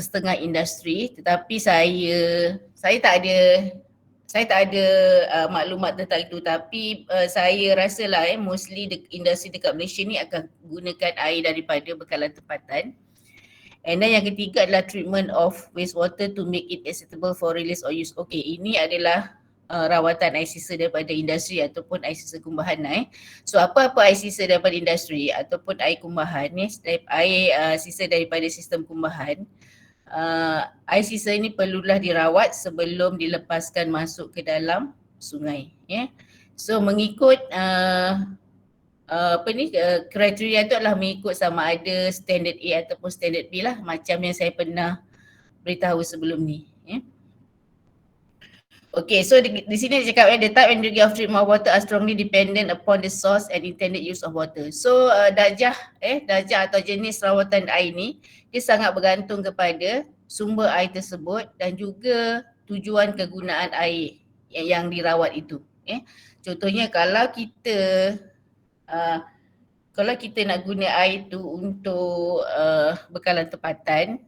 setengah industri, tetapi saya tak ada maklumat tentang itu, tapi saya rasalah mostly industri dekat Malaysia ni akan gunakan air daripada bekalan tempatan. And then yang ketiga adalah treatment of wastewater to make it acceptable for release or use. Okay, ini adalah rawatan air sisa daripada industri ataupun air sisa kumbahan. So apa-apa air sisa daripada industri ataupun air kumbahan ni, air sisa daripada sistem kumbahan, air sisa ini perlulah dirawat sebelum dilepaskan masuk ke dalam sungai. So mengikut kriteria tu adalah mengikut sama ada standard A ataupun standard B lah, macam yang saya pernah beritahu sebelum ni. Okay, so di sini dia cakap the type and degree of treatment of water are strongly dependent upon the source and intended use of water. So darjah atau jenis rawatan air ni dia sangat bergantung kepada sumber air tersebut dan juga tujuan kegunaan air yang dirawat itu. Contohnya kalau kita nak guna air tu untuk bekalan tempatan,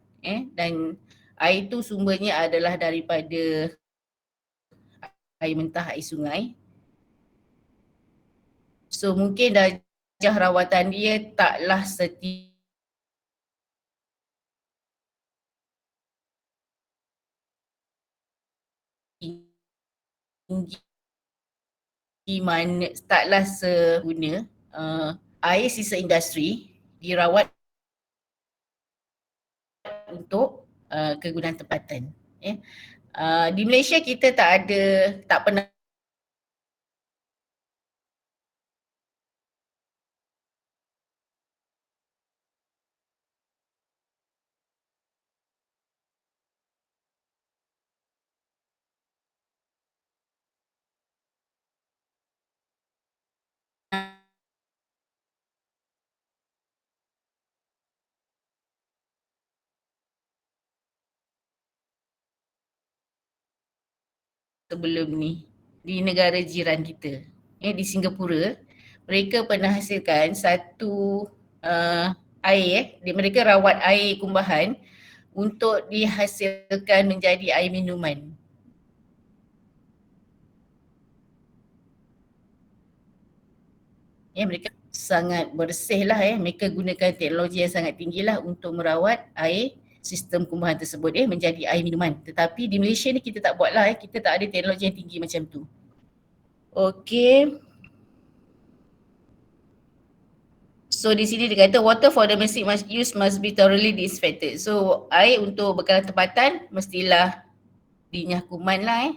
dan air tu sumbernya adalah daripada air mentah, air sungai. So mungkin darjah rawatan dia taklah taklah seguna air sisa industri dirawat untuk kegunaan tempatan. Di Malaysia kita tak pernah sebelum ni di negara jiran kita. Di Singapura, mereka pernah hasilkan satu air, mereka rawat air kumbahan untuk dihasilkan menjadi air minuman. Mereka sangat bersih lah, mereka gunakan teknologi yang sangat tinggi lah untuk merawat air sistem kumbahan tersebut menjadi air minuman. Tetapi di Malaysia ni kita tak buat lah, kita tak ada teknologi yang tinggi macam tu. Okay. So di sini dia kata water for domestic use must be thoroughly disinfected. So air untuk bekalan tempatan mestilah dinyah kuman lah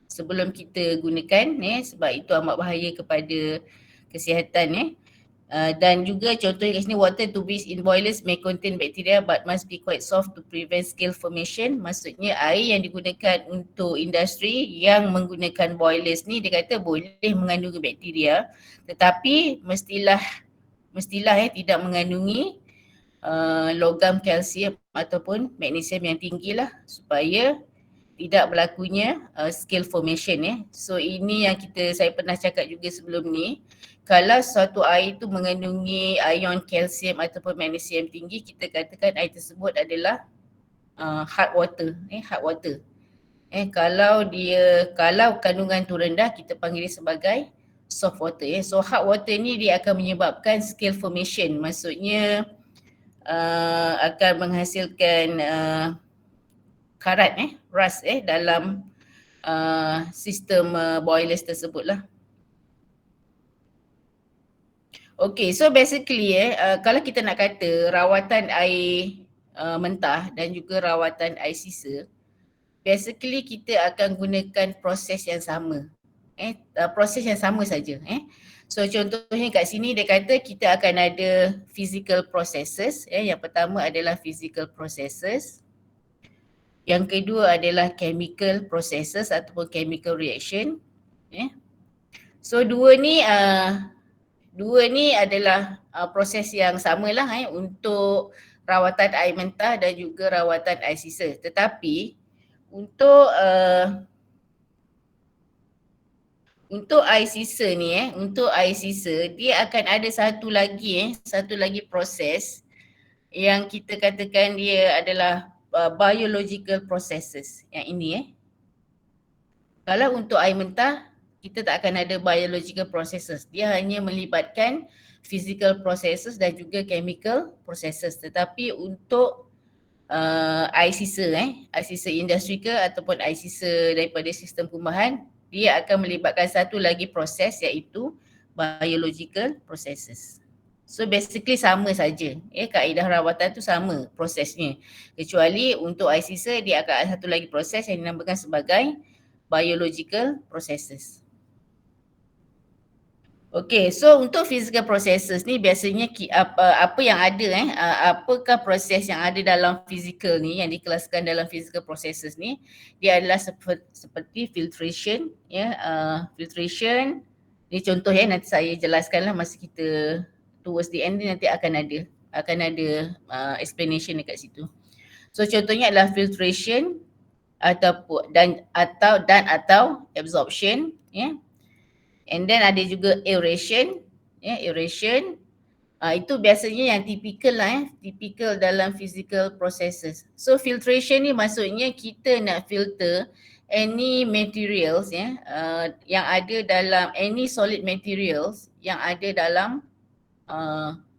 sebelum kita gunakan sebab itu amat bahaya kepada kesihatan. Dan juga contohnya kat sini, water to be in boilers may contain bacteria but must be quite soft to prevent scale formation. Maksudnya air yang digunakan untuk industri yang menggunakan boilers ni dia kata boleh mengandungi bakteria, tetapi mestilah tidak mengandungi logam kalsium ataupun magnesium yang tinggi lah supaya tidak berlakunya scale formation. So ini yang saya pernah cakap juga sebelum ni, kalau suatu air tu mengandungi ion kalsium ataupun magnesium tinggi, kita katakan air tersebut adalah hard water. Hard water. Kalau kandungan tu rendah, kita panggil dia sebagai soft water. So hard water ni dia akan menyebabkan scale formation. Maksudnya akan menghasilkan karat, rust dalam sistem boilers tersebut lah. Okay, so basically kalau kita nak kata rawatan air mentah dan juga rawatan air sisa, basically kita akan gunakan proses yang sama. Proses yang sama saja. So contohnya kat sini dia kata kita akan ada physical processes. Yang pertama adalah physical processes. Yang kedua adalah chemical processes ataupun chemical reaction. So dua ni adalah proses yang samalah untuk rawatan air mentah dan juga rawatan air sisa. Tetapi untuk air sisa ni dia akan ada satu lagi proses yang kita katakan dia adalah biological processes. Yang ini Kalau untuk air mentah, kita tak akan ada biological processes. Dia hanya melibatkan physical processes dan juga chemical processes. Tetapi untuk air sisa, air sisa industri ke ataupun air sisa daripada sistem kumbahan, dia akan melibatkan satu lagi proses iaitu biological processes. So basically sama saja, kaedah rawatan tu sama prosesnya. Kecuali untuk air sisa dia akan ada satu lagi proses yang dinamakan sebagai biological processes. Okay, so untuk physical processes ni biasanya apa yang ada apakah proses yang ada dalam physical ni yang dikelaskan dalam physical processes ni, dia adalah seperti filtration, filtration ni contoh nanti saya jelaskanlah masa kita towards the end ni nanti akan ada explanation dekat situ. So contohnya adalah filtration ataupun atau absorption, and then ada juga aeration, aeration. Itu biasanya yang typical dalam physical processes. So filtration ni maksudnya kita nak filter any materials yang ada dalam any solid materials yang ada dalam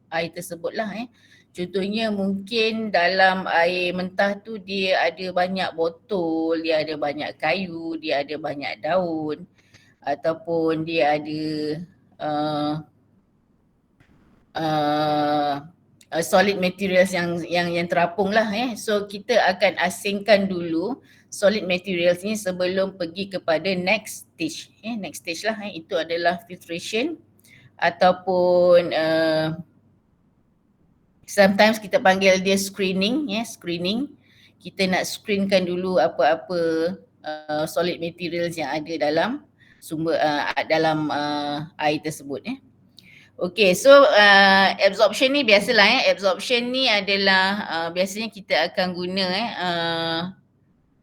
air tersebut lah. Contohnya mungkin dalam air mentah tu dia ada banyak botol, dia ada banyak kayu, dia ada banyak daun ataupun dia ada solid materials yang terapung lah. So kita akan asingkan dulu solid materials ni sebelum pergi kepada next stage. Next stage lah, itu adalah filtration ataupun sometimes kita panggil dia screening, screening. Kita nak screenkan dulu apa-apa solid materials yang ada dalam sumber dalam air tersebut. Okay, so absorption ni biasalah absorption ni adalah biasanya kita akan guna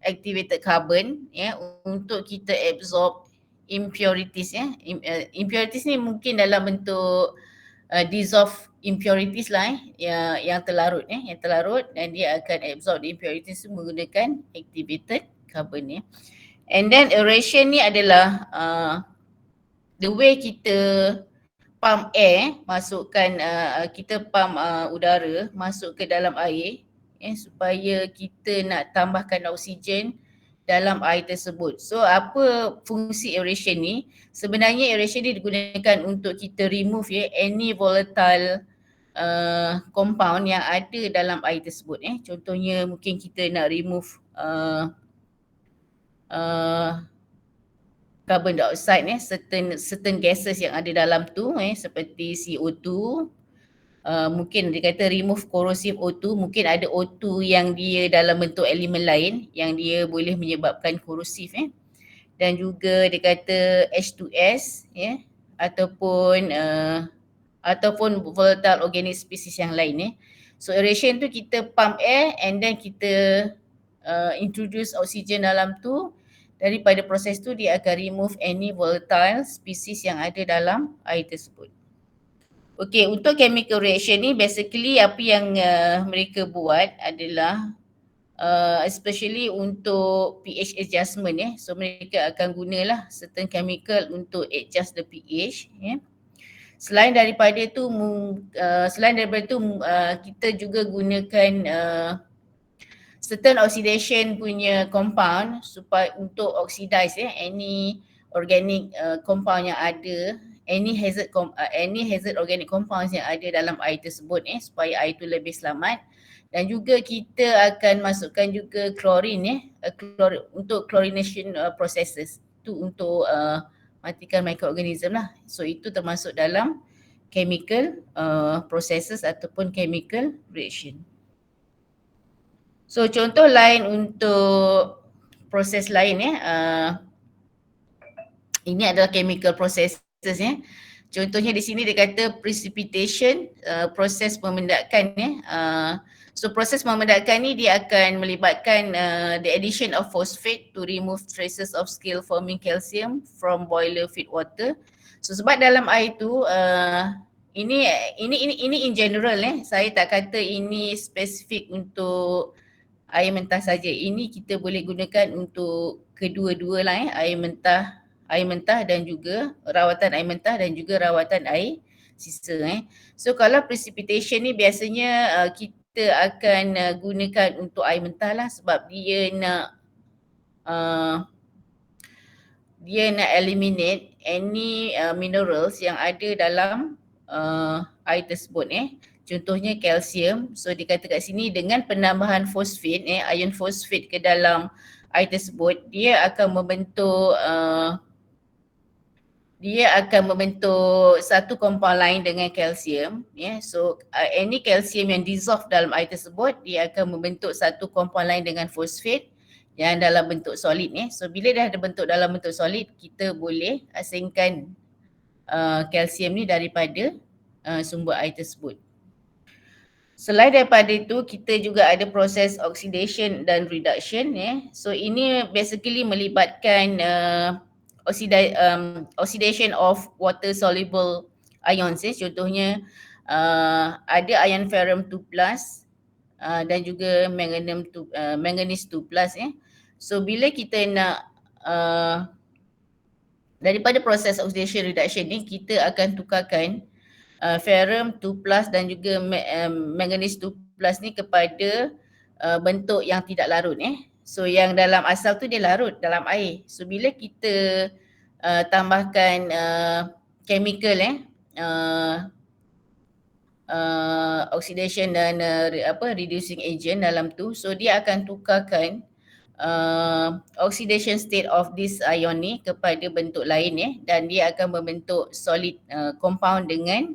activated carbon untuk kita absorb impurities. Impurities ni mungkin dalam bentuk dissolved impurities lah yang terlarut yang terlarut, dan dia akan absorb the impurities menggunakan activated carbon. And then aeration ni adalah the way kita pump air, masukkan kita pump udara masuk ke dalam air supaya kita nak tambahkan oksigen dalam air tersebut. So apa fungsi aeration ni? Sebenarnya aeration ni digunakan untuk kita remove any volatile compound yang ada dalam air tersebut. Contohnya mungkin kita nak remove carbon dioxide, certain gases yang ada dalam tu seperti CO2, mungkin dia kata remove corrosive O2, mungkin ada O2 yang dia dalam bentuk elemen lain yang dia boleh menyebabkan korosif, dan juga dia kata H2S ataupun volatile organic species yang lain. So aeration tu kita pump air and then kita introduce oxygen dalam tu. Daripada proses tu dia akan remove any volatile species yang ada dalam air tersebut. Okay, untuk chemical reaction ni basically apa yang mereka buat adalah especially untuk pH adjustment. So mereka akan gunalah certain chemical untuk adjust the pH. Selain daripada tu kita juga gunakan certain oxidation punya compound supaya untuk oxidize any organic compound yang ada, any hazard organic compounds yang ada dalam air tersebut supaya air tu lebih selamat. Dan juga kita akan masukkan juga chlorine untuk chlorination processes tu untuk matikan microorganism lah. So itu termasuk dalam chemical processes ataupun chemical reaction. So contoh lain untuk proses lain ini adalah chemical processes. Contohnya di sini dia kata precipitation, proses pemendakan. So proses pemendakan ni dia akan melibatkan the addition of phosphate to remove traces of scale forming calcium from boiler feed water. So sebab dalam air tu ini in general saya tak kata ini spesifik untuk air mentah saja. Ini kita boleh gunakan untuk kedua-dua lah air mentah dan juga rawatan air mentah dan juga rawatan air sisa. So kalau precipitation ni biasanya kita akan gunakan untuk air mentah lah sebab dia nak eliminate any minerals yang ada dalam air tersebut. Contohnya kalsium. So dikata kat sini dengan penambahan fosfat, ion fosfat ke dalam air tersebut, dia akan membentuk satu compound lain dengan kalsium. So any kalsium yang dissolve dalam air tersebut, dia akan membentuk satu compound lain dengan fosfat yang dalam bentuk solid. So bila dah ada bentuk dalam bentuk solid, kita boleh asingkan kalsium ni daripada sumber air tersebut. Selain daripada itu, kita juga ada proses oxidation dan reduction. So ini basically melibatkan oxidation of water soluble ions. Contohnya ada ion ferrum 2+ dan juga manganese 2+. So bila kita nak daripada proses oxidation reduction ni, kita akan tukarkan ferrum 2+ dan juga manganese 2+ ni kepada bentuk yang tidak larut. So yang dalam asal tu dia larut dalam air. So bila kita tambahkan chemical oxidation dan reducing agent dalam tu, so dia akan tukarkan oxidation state of this ion ni kepada bentuk lain dan dia akan membentuk solid compound dengan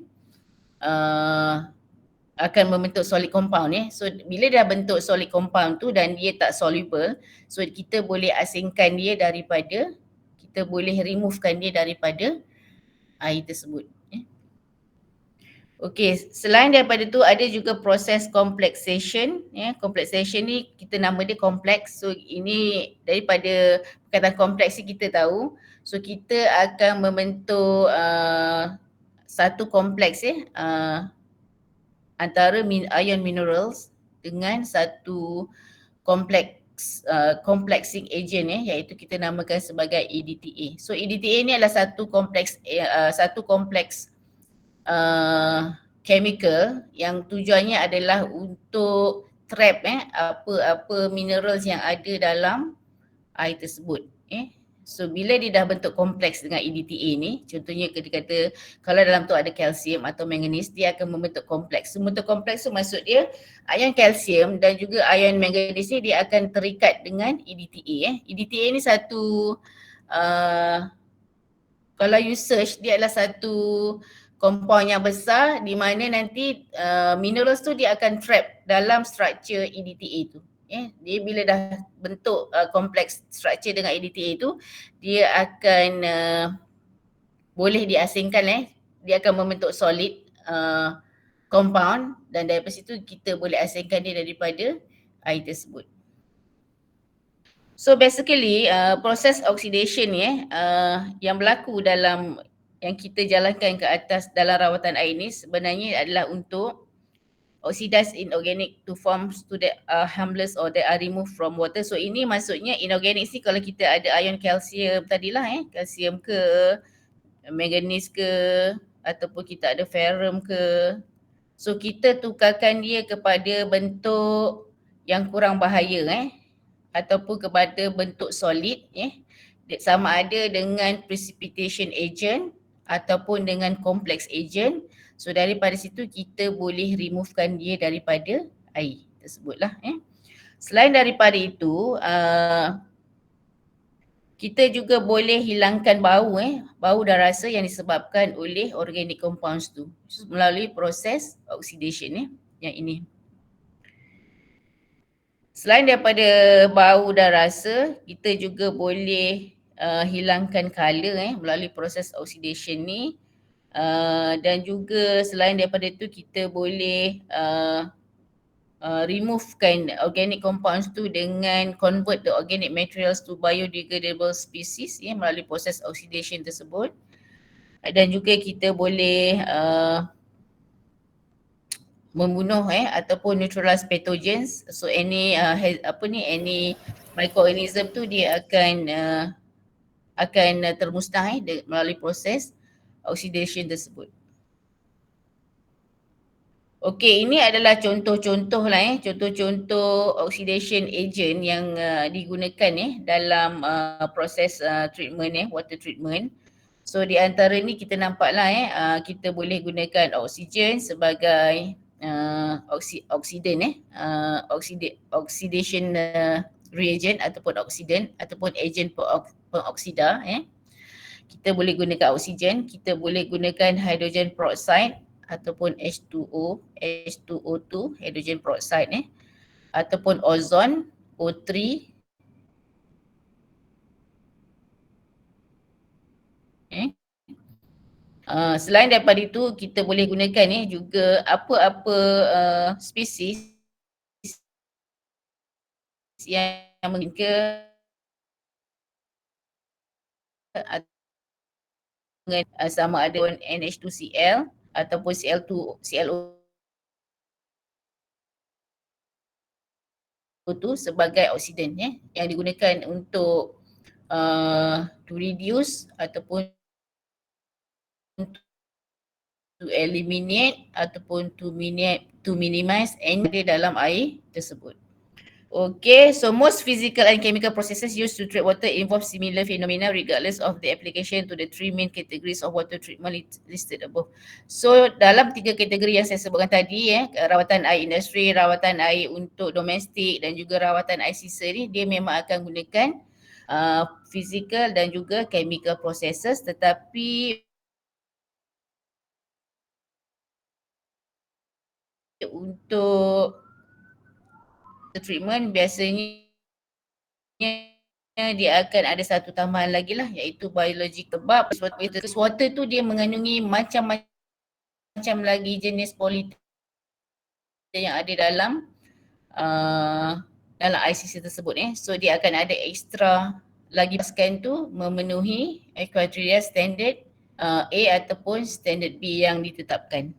akan membentuk solid compound. So bila dah bentuk solid compound tu dan dia tak soluble, so kita boleh asingkan dia daripada, kita boleh removekan dia daripada air tersebut. Okey, selain daripada tu ada juga proses complexation. Complexation ni kita nama dia kompleks. So ini daripada perkataan kompleks ni kita tahu. So kita akan membentuk satu kompleks antara ion minerals dengan satu complexing agent iaitu kita namakan sebagai EDTA. So EDTA ni adalah satu kompleks chemical yang tujuannya adalah untuk trap apa-apa minerals yang ada dalam air tersebut. So bila dia dah bentuk kompleks dengan EDTA ni, contohnya kita kata kalau dalam tu ada kalsium atau manganese, dia akan membentuk kompleks. So bentuk kompleks tu maksud dia ion kalsium dan juga ion manganese ni dia akan terikat dengan EDTA. EDTA ni satu kalau you search, dia adalah satu compound yang besar di mana nanti minerals tu dia akan trap dalam structure EDTA tu. Dia bila dah bentuk kompleks structure dengan EDTA tu, dia akan boleh diasingkan. Dia akan membentuk solid compound dan daripada situ kita boleh asingkan dia daripada air tersebut. So basically proses oxidation ni yang berlaku dalam yang kita jalankan ke atas dalam rawatan air ni sebenarnya adalah untuk oxidize inorganic to forms to that are harmless or that are removed from water. So ini maksudnya inorganic ni kalau kita ada ion kalsium tadilah kalsium ke, manganese ke, ataupun kita ada ferrum ke. So kita tukarkan dia kepada bentuk yang kurang bahaya ataupun kepada bentuk solid sama ada dengan precipitation agent ataupun dengan complex agent. So daripada situ kita boleh removekan dia daripada air tersebutlah. Selain daripada itu, kita juga boleh hilangkan bau dan rasa yang disebabkan oleh organic compounds tu melalui proses oxidation yang ini. Selain daripada bau dan rasa, kita juga boleh hilangkan colour melalui proses oxidation ni. Dan juga selain daripada itu kita boleh removekan organic compounds tu dengan convert the organic materials to biodegradable species melalui proses oxidation tersebut. Dan juga kita boleh membunuh ataupun neutralize pathogens. So any any microorganism tu dia akan termusnah melalui proses oxidation tersebut. Okey, ini adalah contoh-contoh lah contoh-contoh oxidation agent yang digunakan dalam proses treatment water treatment. So di antara ni kita nampak lah kita boleh gunakan oksigen sebagai oksidan oxidation reagent ataupun oksidan ataupun agent pengoksida Kita boleh gunakan oksigen, kita boleh gunakan hydrogen peroxide ataupun H2O, H2O2, hydrogen peroxide ataupun ozon, O3 selain daripada itu kita boleh gunakan juga apa-apa spesies yang mungkin sama ada NH2Cl ataupun ClO2 sebagai oksidan yang digunakan untuk to reduce ataupun to eliminate ataupun to minimize energy dalam air tersebut. Okay, so most physical and chemical processes used to treat water involve similar phenomena regardless of the application to the three main categories of water treatment listed above. So dalam 3 kategori yang saya sebutkan tadi rawatan air industri, rawatan air untuk domestik dan juga rawatan air sisa ni dia memang akan gunakan physical dan juga chemical processes, tetapi untuk treatment biasanya dia akan ada satu tambahan lagi lah iaitu biological, sebab water tu dia mengandungi macam-macam lagi jenis pollutant yang ada dalam air sisa tersebut so dia akan ada extra lagi pasukan tu memenuhi kriteria standard A ataupun standard B yang ditetapkan.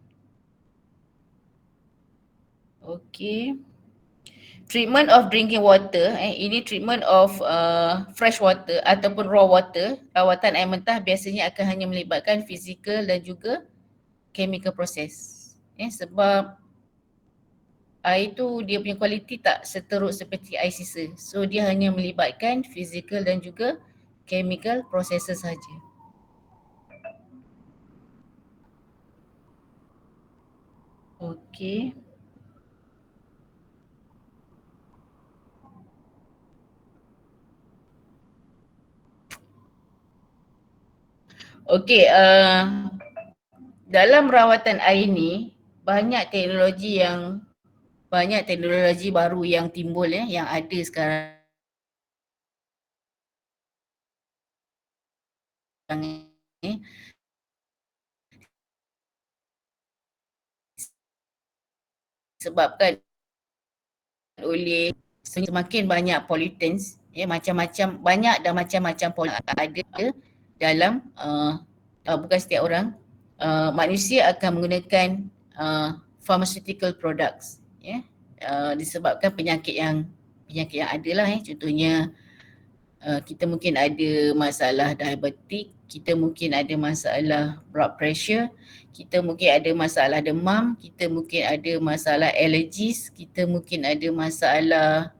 Okay. Treatment of drinking water, ini treatment of fresh water ataupun raw water, rawatan air mentah biasanya akan hanya melibatkan physical dan juga chemical process. Sebab air tu dia punya kualiti tak seteruk seperti air sisa. So dia hanya melibatkan physical dan juga chemical processes sahaja. Okay. Okey, dalam rawatan air ni banyak teknologi baru yang timbul yang ada sekarang ni. Sebabkan oleh semakin banyak pollutants macam-macam pollutant ada dalam bukan setiap orang manusia akan menggunakan pharmaceutical products disebabkan penyakit yang ada lah contohnya kita mungkin ada masalah diabetik, kita mungkin ada masalah blood pressure, kita mungkin ada masalah demam, kita mungkin ada masalah allergies, kita mungkin ada masalah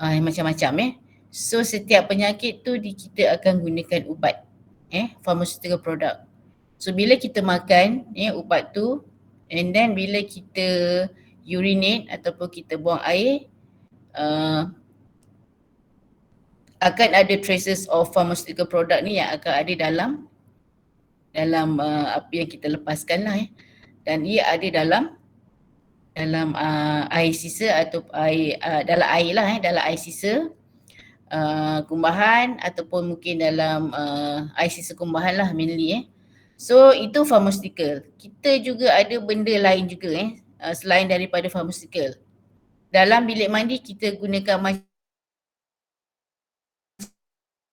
macam-macam So setiap penyakit tu kita akan gunakan ubat pharmaceutical product. So bila kita makan ubat tu and then bila kita urinate ataupun kita buang air akan ada traces of pharmaceutical product ni yang akan ada dalam apa yang kita lepaskan lah dan ia ada dalam air sisa atau dalam air lah dalam air sisa kumbahan ataupun mungkin dalam air sisa kumbahan lah mainly So itu pharmaceutical. Kita juga ada benda lain juga selain daripada pharmaceutical. Dalam bilik mandi kita gunakan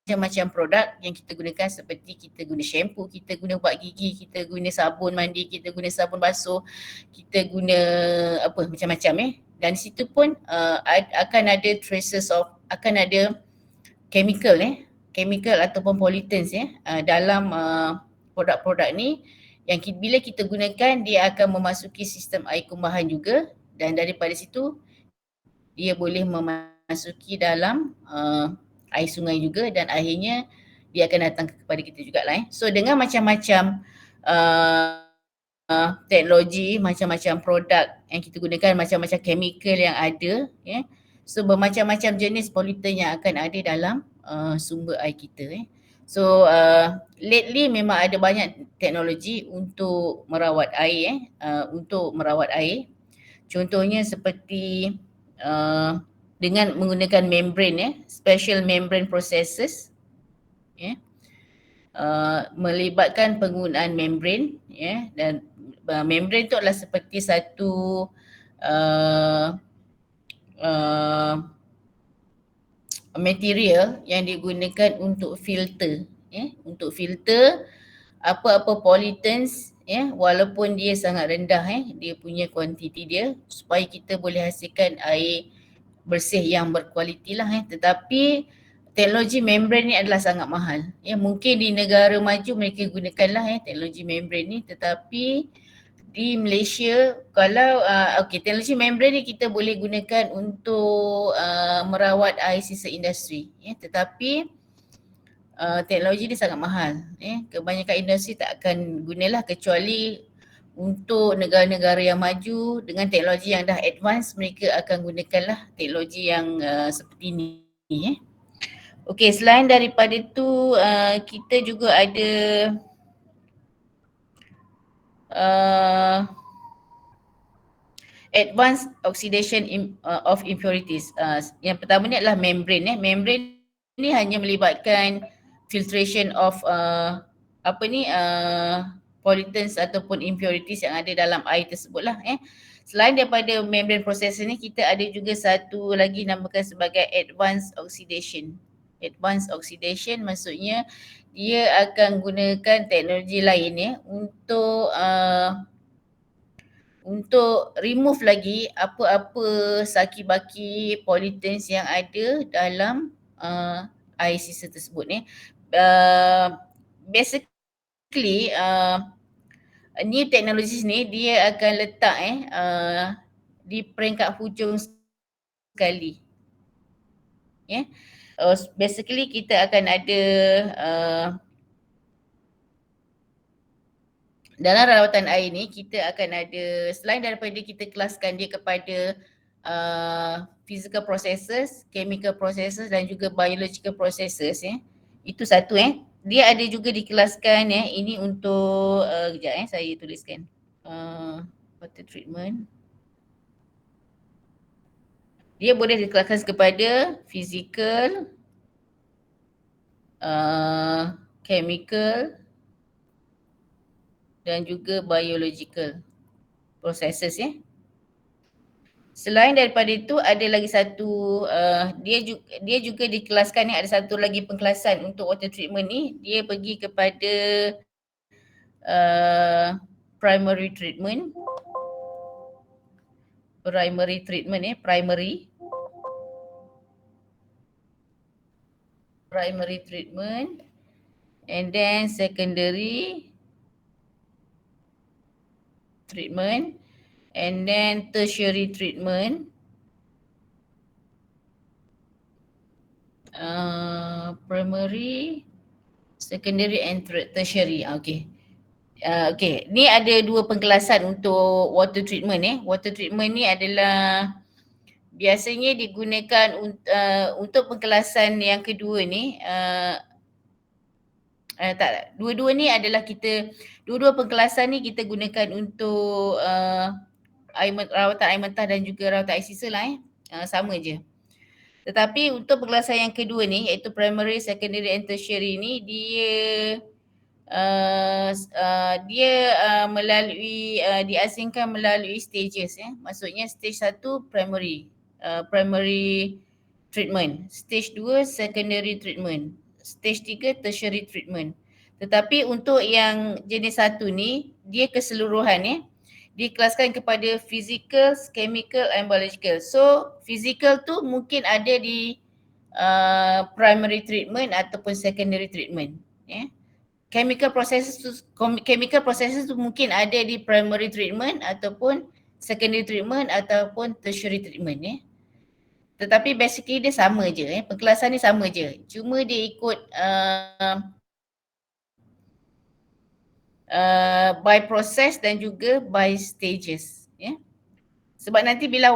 macam-macam produk yang kita gunakan seperti kita guna shampoo, kita guna ubat gigi, kita guna sabun mandi, kita guna sabun basuh, kita guna apa macam-macam dan di situ pun akan ada traces of, akan ada chemical chemical ataupun pollutants dalam produk-produk ni yang bila kita gunakan dia akan memasuki sistem air kumbahan juga dan daripada situ dia boleh memasuki dalam air sungai juga dan akhirnya dia akan datang kepada kita jugalah. So dengan macam-macam teknologi, macam-macam produk yang kita gunakan, macam-macam chemical yang ada so bermacam-macam jenis pollutant yang akan ada dalam sumber air kita So lately memang ada banyak teknologi untuk merawat air untuk merawat air. Contohnya seperti dengan menggunakan membrane special membrane processes melibatkan penggunaan membrane dan membrane itu adalah seperti satu material yang digunakan untuk filter untuk filter apa-apa pollutants walaupun dia sangat rendah dia punya kuantiti dia supaya kita boleh hasilkan air bersih yang berkualiti lah tetapi teknologi membrane ni adalah sangat mahal mungkin di negara maju mereka gunakanlah teknologi membrane ni tetapi di Malaysia kalau teknologi membrane ni kita boleh gunakan untuk merawat air sisa industri tetapi teknologi ni sangat mahal kebanyakan industri tak akan gunalah kecuali untuk negara-negara yang maju dengan teknologi yang dah advance mereka akan gunakanlah teknologi yang seperti ni Okey, selain daripada itu kita juga ada advanced oxidation of impurities. Yang pertama ni adalah membrane Membrane ni hanya melibatkan filtration of pollutants ataupun impurities yang ada dalam air tersebut lah Selain daripada membrane process ni kita ada juga satu lagi namakan sebagai advanced oxidation. Advanced oxidation maksudnya dia akan gunakan teknologi lain untuk remove lagi apa-apa saki-baki pollutants yang ada dalam air sisa tersebut basically new technologies ni dia akan letak di peringkat hujung sekali basically kita akan ada dalam rawatan air ni kita akan ada selain daripada kita kelaskan dia kepada physical processes, chemical processes dan juga biological processes itu satu dia ada juga dikelaskan ini untuk kejap saya tuliskan water treatment. Dia boleh dikelaskan kepada physical, chemical dan juga biological processes Selain daripada itu ada lagi satu dia juga dikelaskan ada satu lagi pengkelasan untuk water treatment ni dia pergi kepada primary treatment primary treatment and then secondary treatment and then tertiary treatment primary, secondary and tertiary. Okay, ni ada dua pengkelasan untuk water treatment Water treatment ni adalah biasanya digunakan untuk pengkelasan yang kedua ni dua-dua ni adalah dua-dua pengkelasan ni kita gunakan untuk rawatan air mentah dan juga rawatan air sisa lah sama je. Tetapi untuk pengkelasan yang kedua ni iaitu primary, secondary and tertiary ni melalui diasingkan melalui stages Maksudnya stage 1 primary treatment, stage 2 secondary treatment, stage 3 tertiary treatment. Tetapi untuk yang jenis 1 ni, dia keseluruhan dikelaskan kepada physical, chemical and biological. So physical tu mungkin ada di primary treatment ataupun secondary treatment. Chemical processes tu mungkin ada di primary treatment ataupun secondary treatment ataupun tertiary treatment. Tetapi basically dia sama je, pengkelasan ni sama je. Cuma dia ikut by process dan juga by stages. Sebab nanti bila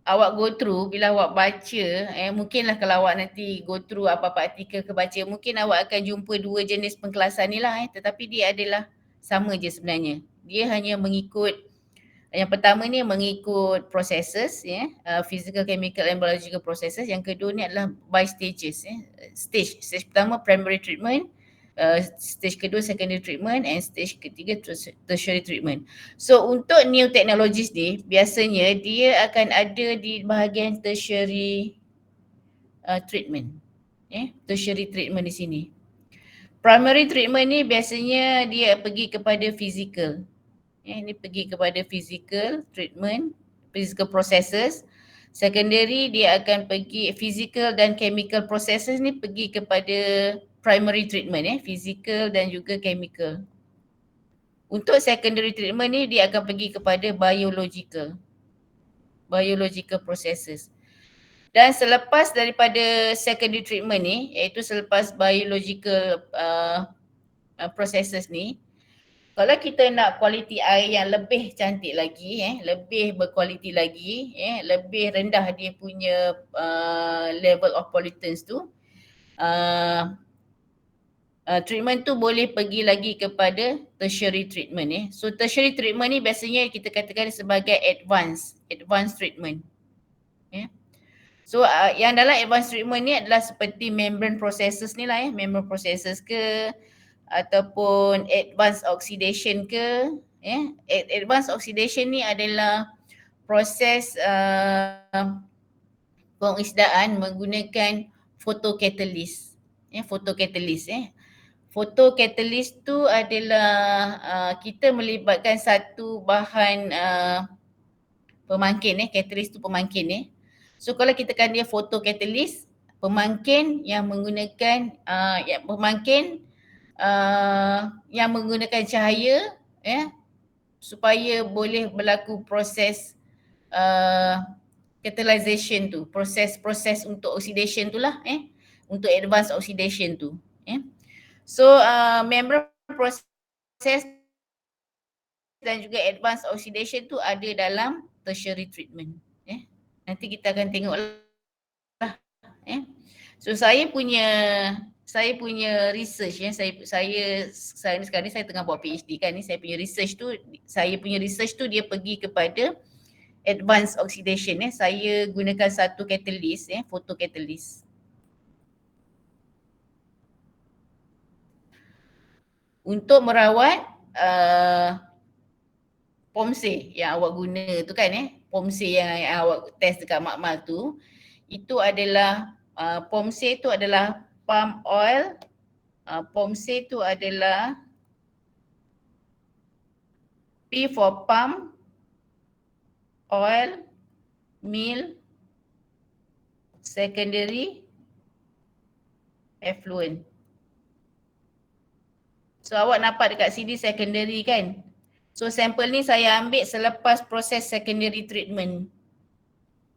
awak go through, bila awak baca, mungkinlah kalau awak nanti go through apa-apa artikel ke baca, mungkin awak akan jumpa dua jenis pengkelasan ni lah. Tetapi dia adalah sama je sebenarnya. Dia hanya mengikut, yang pertama ni mengikut processes, physical, chemical and biological processes. Yang kedua ni adalah by stages. Stage pertama primary treatment, stage kedua secondary treatment and stage ketiga tertiary treatment. So untuk new technologies ni biasanya dia akan ada di bahagian tertiary treatment. Tertiary treatment di sini. Primary treatment ni biasanya dia pergi kepada physical. Ini pergi kepada physical treatment, physical processes. Secondary dia akan pergi physical dan chemical processes ni pergi kepada primary treatment, physical dan juga chemical. Untuk secondary treatment ni dia akan pergi kepada biological processes. Dan selepas daripada secondary treatment ni, iaitu selepas biological processes ni, kalau kita nak kualiti air yang lebih cantik lagi, lebih berkualiti lagi, lebih rendah dia punya level of pollutants tu, treatment tu boleh pergi lagi kepada tertiary treatment. So tertiary treatment ni biasanya kita katakan sebagai advanced treatment. So yang dalam advanced treatment ni adalah seperti membrane processes ni lah, membrane processes ke ataupun advanced oxidation ke. Advanced oxidation ni adalah proses pengisdaan menggunakan photocatalyst. Photocatalyst tu adalah kita melibatkan satu bahan pemangkin, catalyst tu pemangkin. So kalau kita kan dia photocatalyst, pemangkin yang menggunakan yang menggunakan cahaya supaya boleh berlaku proses catalyzation tu, proses untuk oxidation tu lah, untuk advanced oxidation tu. So membrane process dan juga advanced oxidation tu ada dalam tertiary treatment. Nanti kita akan tengok lah. So saya punya research, saya sekarang ni saya tengah buat PhD kan ni, saya punya research tu dia pergi kepada advanced oxidation. Saya gunakan satu catalyst, photocatalyst. Untuk merawat POMSE yang awak guna tu kan, POMSE yang awak test dekat makmal tu, itu adalah POMSE tu adalah palm oil, POMSE tu adalah P for palm, oil, meal, secondary, effluent. So awak nampak dekat sini secondary kan. So sampel ni saya ambil selepas proses secondary treatment.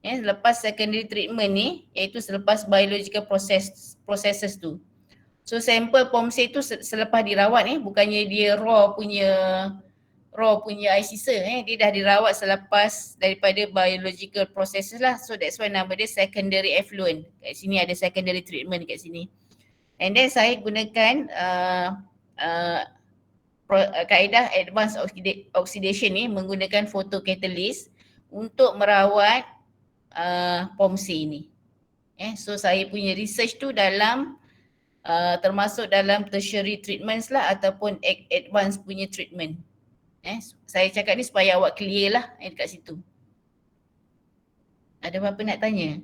Selepas secondary treatment ni, iaitu selepas biological processes tu. So sampel POMSE tu selepas dirawat bukannya dia raw punya air sisa, dia dah dirawat selepas daripada biological processes lah. So that's why nama dia secondary effluent. Kat sini ada secondary treatment kat sini. And then saya gunakan kaedah advanced oxidation ni menggunakan photocatalyst untuk merawat POMSE ni. So saya punya research tu dalam termasuk dalam tertiary treatments lah ataupun advanced punya treatment. Saya cakap ni supaya awak clear lah dekat situ. Ada apa-apa nak tanya?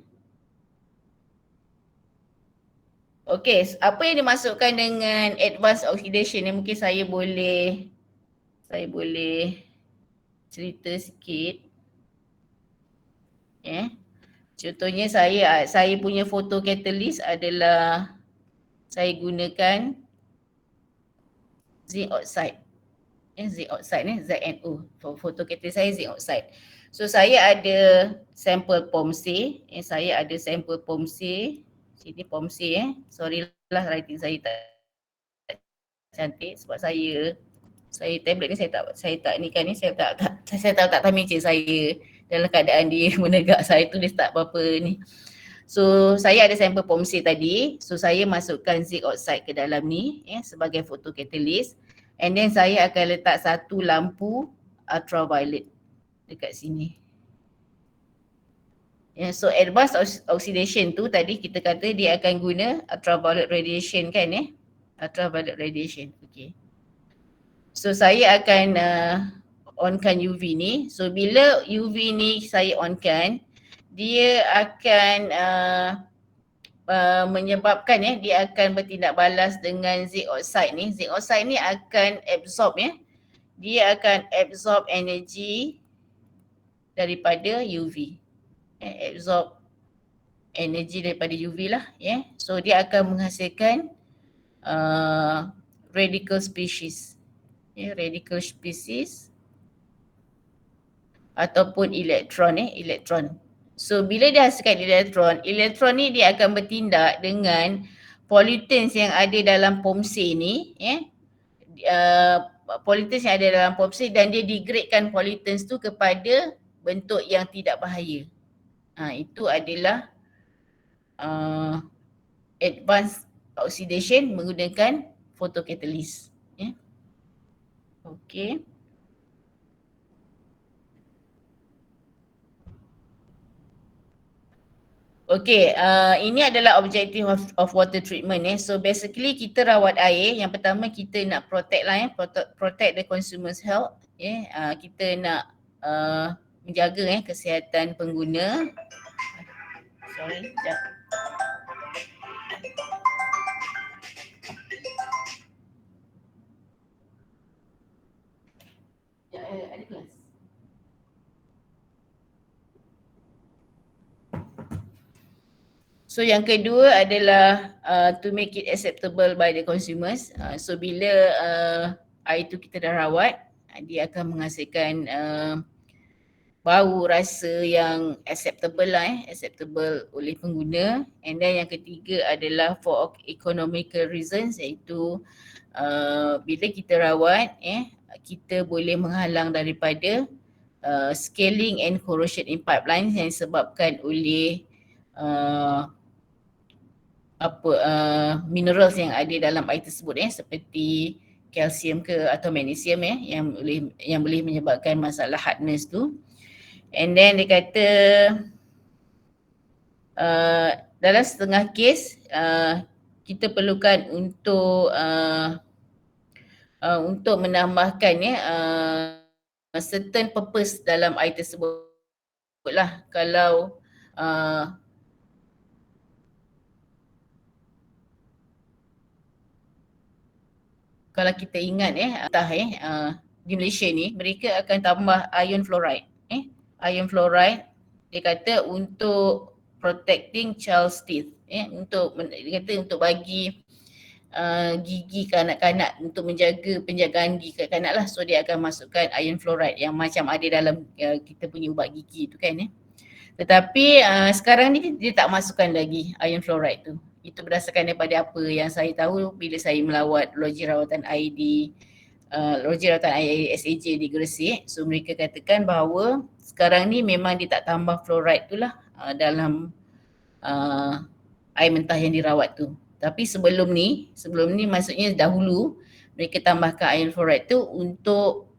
Okey, apa yang dimasukkan dengan advanced oxidation ni mungkin saya boleh cerita sikit. Contohnya saya punya photo catalyst adalah saya gunakan zinc oxide. Zinc oxide ni ZNO. Photo catalyst saya zinc oxide. So saya ada sampel POMC, saya ada sampel POMC. Sini POMC Sorry lah writing saya tak cantik sebab saya tablet ni saya tak ni kan ni saya tak meja saya dalam keadaan dia menegak, saya tulis tak apa-apa ni. So saya ada sampel POMC tadi, so saya masukkan zinc oxide ke dalam ni sebagai photocatalyst, and then saya akan letak satu lampu ultraviolet dekat sini. So advanced oxidation tu tadi kita kata dia akan guna ultraviolet radiation kan ultraviolet radiation. Okay. So saya akan onkan UV ni. So bila UV ni saya onkan, dia akan menyebabkan dia akan bertindak balas dengan zinc oxide ni. Zinc oxide ni akan absorb dia akan absorb energi daripada UV. Absorb energi daripada UV lah So dia akan menghasilkan radical species. Radical species ataupun elektron elektron. So bila dia hasilkan elektron ni dia akan bertindak dengan pollutants yang ada dalam POMC ni pollutants yang ada dalam POMC, dan dia degradekan pollutants tu kepada bentuk yang tidak bahaya. Itu adalah advanced oxidation menggunakan photocatalyst. Okay. Okay, ini adalah objective of water treatment So basically kita rawat air, yang pertama kita nak protect lah protect the consumer's health kita nak menjaga kesihatan pengguna. Sorry, sekejap. Ada kelas. So yang kedua adalah to make it acceptable by the consumers. So bila air tu kita dah rawat, dia akan menghasilkan bau rasa yang acceptable acceptable oleh pengguna. And then yang ketiga adalah for economical reasons, iaitu bila kita rawat kita boleh menghalang daripada scaling and corrosion in pipelines yang disebabkan oleh minerals yang ada dalam air tersebut seperti kalsium ke atau magnesium yang boleh menyebabkan masalah hardness tu. And then dia kata dalam setengah kes kita perlukan untuk menambahkan certain purpose dalam air tersebut lah. Kalau kita ingat di Malaysia ni mereka akan tambah iron fluoride. Iron fluoride dia kata untuk protecting child's teeth. Dia kata untuk bagi gigi kanak-kanak, untuk menjaga penjagaan gigi kanak-kanak lah. So dia akan masukkan iron fluoride yang macam ada dalam kita punya ubat gigi tu kan Tetapi sekarang ni dia tak masukkan lagi iron fluoride tu. Itu berdasarkan daripada apa yang saya tahu bila saya melawat loji rawatan air di loji rawatan air SAJ di Gresik. So mereka katakan bahawa sekarang ni memang dia tak tambah fluoride tu lah dalam air mentah yang dirawat tu. Tapi sebelum ni maksudnya dahulu mereka tambahkan iron fluoride tu untuk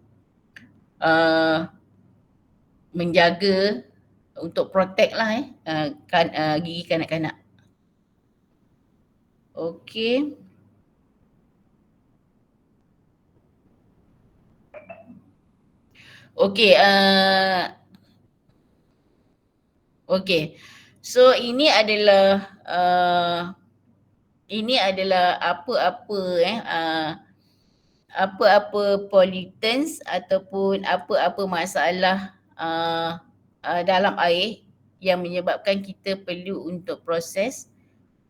menjaga, untuk protect lah gigi kanak-kanak. Okey. Okey, okey. So ini adalah ini adalah apa-apa pollutants ataupun apa-apa masalah dalam air yang menyebabkan kita perlu untuk proses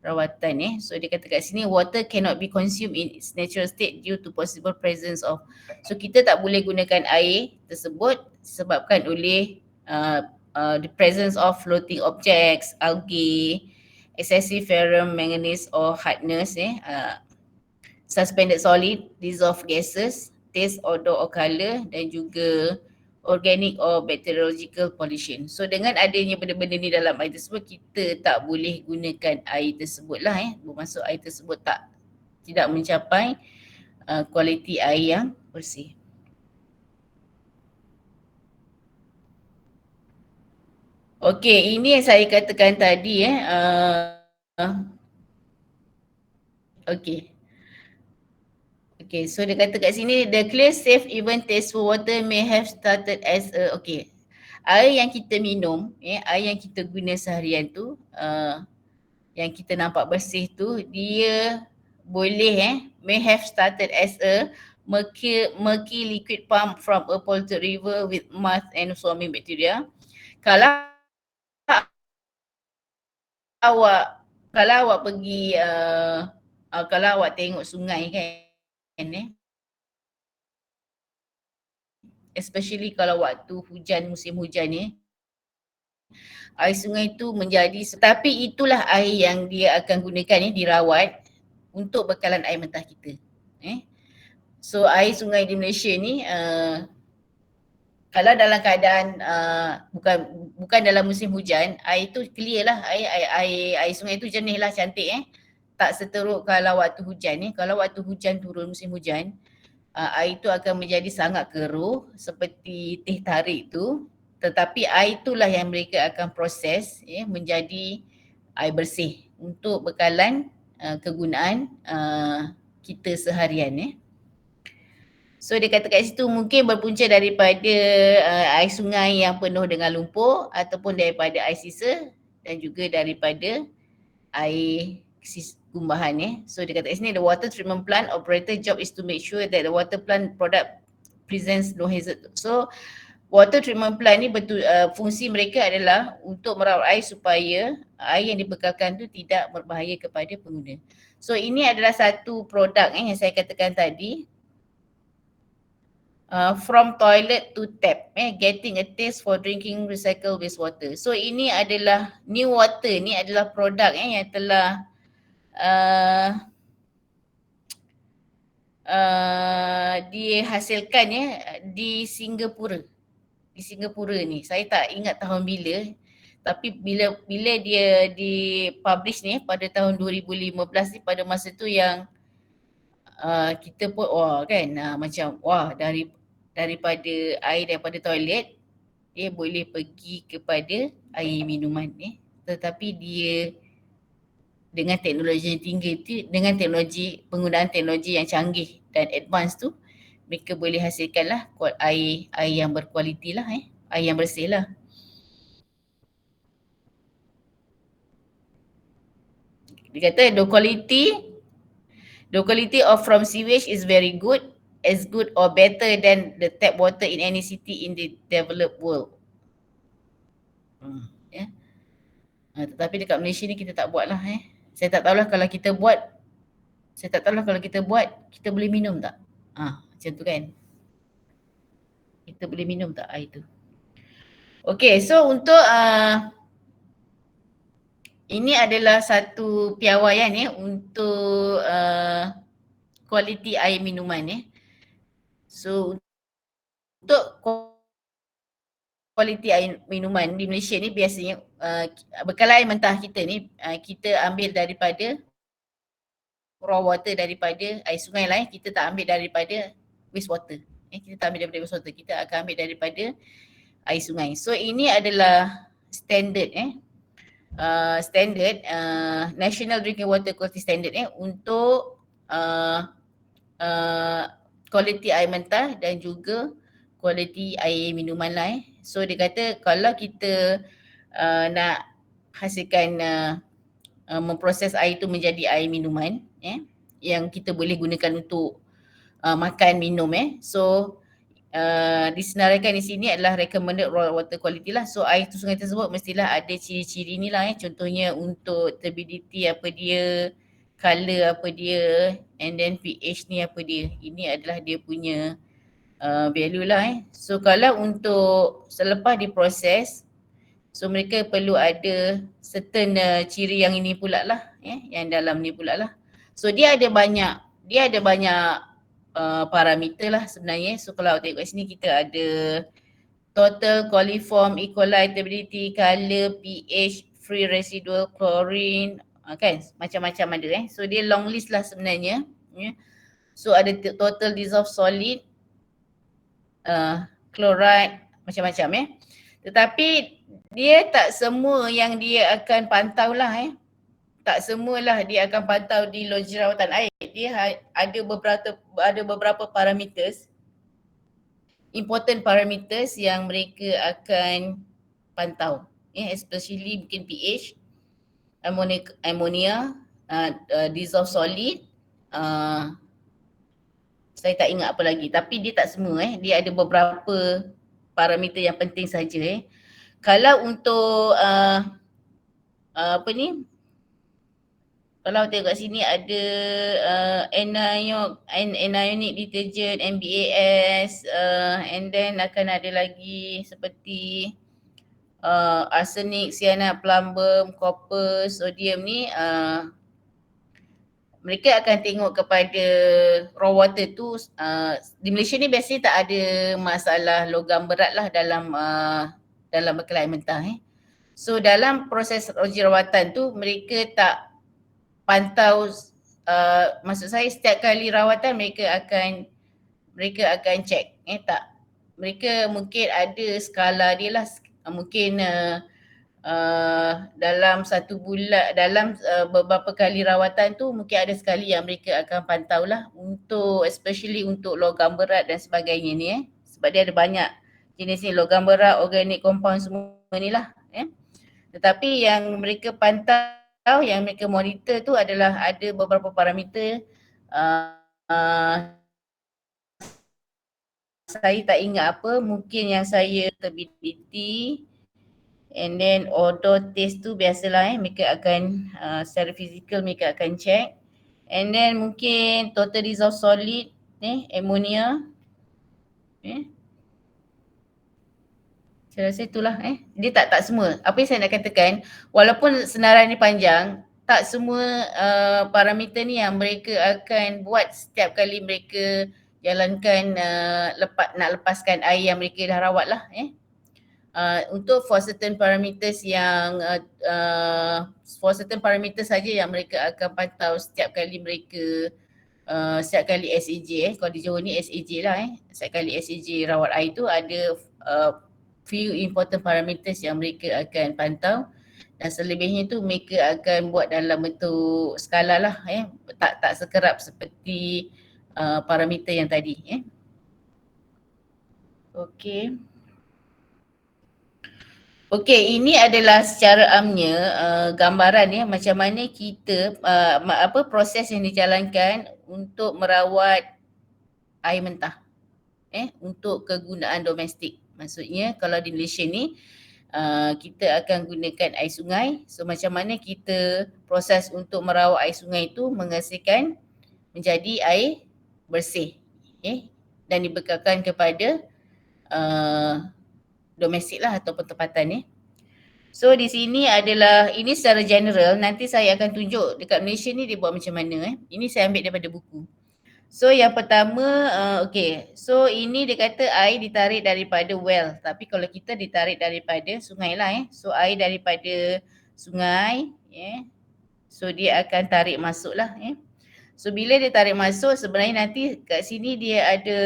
rawatan. So dia kata kat sini, water cannot be consumed in its natural state due to possible presence of. So kita tak boleh gunakan air tersebut disebabkan oleh the presence of floating objects, algae, excessive ferrum, manganese or hardness, suspended solid, dissolved gases, taste, odor or colour, dan juga organic or bacteriological pollution. So dengan adanya benda-benda ni dalam air tersebut, kita tak boleh gunakan air tersebut lah. Bermaksud air tersebut tidak mencapai kualiti air yang bersih. Okey, ini yang saya katakan tadi. Okey. Okay, so dia kata kat sini, the clear, safe, even tasteful water may have started as air yang kita minum, air yang kita guna seharian tu, yang kita nampak bersih tu, dia boleh may have started as a murky liquid pump from a polluted river with moth and swarming bacteria. Kalau awak pergi kalau awak tengok sungai kan, especially kalau waktu hujan, musim hujan ni, air sungai tu menjadi, tapi itulah air yang dia akan gunakan dirawat untuk bekalan air mentah kita. So air sungai di Malaysia ni kalau dalam keadaan bukan dalam musim hujan, air tu clear lah, air sungai tu jernih lah, cantik tak seteruk kalau waktu hujan. Kalau waktu hujan turun, musim hujan, air tu akan menjadi sangat keruh seperti teh tarik tu, tetapi air itulah yang mereka akan proses menjadi air bersih untuk bekalan kegunaan kita seharian. So dia kata kat situ mungkin berpunca daripada air sungai yang penuh dengan lumpur ataupun daripada air sisa dan juga daripada air kumbahan. So dia kata kat sini, the water treatment plant operator job is to make sure that the water plant product presents no hazard. So water treatment plant ni fungsi mereka adalah untuk merawat air supaya air yang dibekalkan tu tidak berbahaya kepada pengguna. So ini adalah satu produk yang saya katakan tadi, from toilet to tap, getting a taste for drinking recycled wastewater. So ini adalah new water, ni adalah produk yang telah dihasilkan di Singapura. Di Singapura ni, saya tak ingat tahun bila, tapi bila dia dipublish ni pada tahun 2015 ni, pada masa tu yang kita pun kan macam daripada air daripada toilet dia boleh pergi kepada air minuman tetapi dia dengan teknologi yang tinggi tu, dengan penggunaan teknologi yang canggih dan advance tu, mereka boleh hasilkanlah air yang berkualiti lah, air yang bersih lah. Dia kata the quality of from sewage is very good, as good or better than the tap water in any city in the developed world. Tetapi dekat Malaysia ni kita tak buat lah. Saya tak tahulah kalau kita buat, kita boleh minum tak? Macam tu kan. Kita boleh minum tak air tu? Okay, so untuk ini adalah satu piawaian untuk kualiti air minuman. So untuk kualiti air minuman di Malaysia ni biasanya bekalan air mentah kita ni kita ambil daripada raw water, daripada air sungai lah. Kita tak ambil daripada wastewater. Kita tak ambil daripada wastewater, kita akan ambil daripada air sungai. So ini adalah standard National Drinking Water Quality Standard untuk kualiti air mentah dan juga kualiti air minuman lah. So dia kata kalau kita nak hasilkan memproses air itu menjadi air minuman yang kita boleh gunakan untuk makan, minum So disenaraikan di sini adalah recommended raw water quality lah. So air sungai tersebut mestilah ada ciri-ciri ni lah contohnya untuk turbidity apa dia, color apa dia, and then pH ni apa dia. Ini adalah dia punya value lah So kalau untuk selepas diproses, so mereka perlu ada certain ciri yang ini pula lah yang dalam ni pula lah. So dia ada banyak parameter lah sebenarnya. So kalau tengok kat sini kita ada total coliform, E. coli, turbidity, color, pH, free residual chlorine, kan macam-macam ada So dia long list lah sebenarnya. So ada total dissolved solid, chloride, macam-macam Tetapi dia tak semua yang dia akan pantau lah Tak semualah dia akan pantau di loji rawatan air. Dia ada beberapa parameters, important parameters yang mereka akan pantau. Especially mungkin pH, ammonia, dissolved solid, saya tak ingat apa lagi, tapi dia tak semua dia ada beberapa parameter yang penting saja Kalau untuk apa ni, kalau tengok kat sini ada anionic detergent, MBAS, and then akan ada lagi seperti arsenic, cyanide, plumbum, copper, sodium ni mereka akan tengok kepada raw water tu. Di Malaysia ni biasanya tak ada masalah logam berat lah dalam bekal air mentah So dalam proses uji rawatan tu mereka tak pantau, maksud saya setiap kali rawatan mereka akan check tak. Mereka mungkin ada skala dia lah, mungkin dalam satu bulan, dalam beberapa kali rawatan tu mungkin ada sekali yang mereka akan pantau lah untuk especially untuk logam berat dan sebagainya ni sebab dia ada banyak jenis ni, logam berat, organic compound semua ni lah Tetapi yang mereka pantau, yang mereka monitor tu adalah ada beberapa parameter. Saya tak ingat apa, mungkin yang saya turbidity, and then odor taste tu biasalah mereka akan secara fizikal mereka akan check. And then mungkin total dissolved solid ammonia. Saya rasa itulah dia tak semua. Apa yang saya nak katakan, walaupun senarai ni panjang, tak semua parameter ni yang mereka akan buat setiap kali mereka jalankan nak lepaskan air yang mereka dah rawat lah untuk for certain parameters yang for certain parameters saja yang mereka akan pantau setiap kali mereka setiap kali SAJ kalau di Johor ni SAJ lah setiap kali SAJ rawat air tu ada few important parameters yang mereka akan pantau dan selebihnya tu mereka akan buat dalam bentuk skala lah tak sekerap seperti parameter yang tadi Okey, ini adalah secara amnya gambaran macam mana kita proses yang dijalankan untuk merawat air mentah untuk kegunaan domestik. Maksudnya kalau di Malaysia ni kita akan gunakan air sungai. So macam mana kita proses untuk merawat air sungai itu menghasilkan menjadi air bersih dan dibekalkan kepada domestik lah ataupun tempatan So di sini adalah, ini secara general, nanti saya akan tunjuk dekat Malaysia ni dia buat macam mana Ini saya ambil daripada buku. So yang pertama, so ini dia kata air ditarik daripada well, tapi kalau kita ditarik daripada sungai lah So air daripada sungai, so dia akan tarik masuk lah So bila dia tarik masuk, sebenarnya nanti kat sini dia ada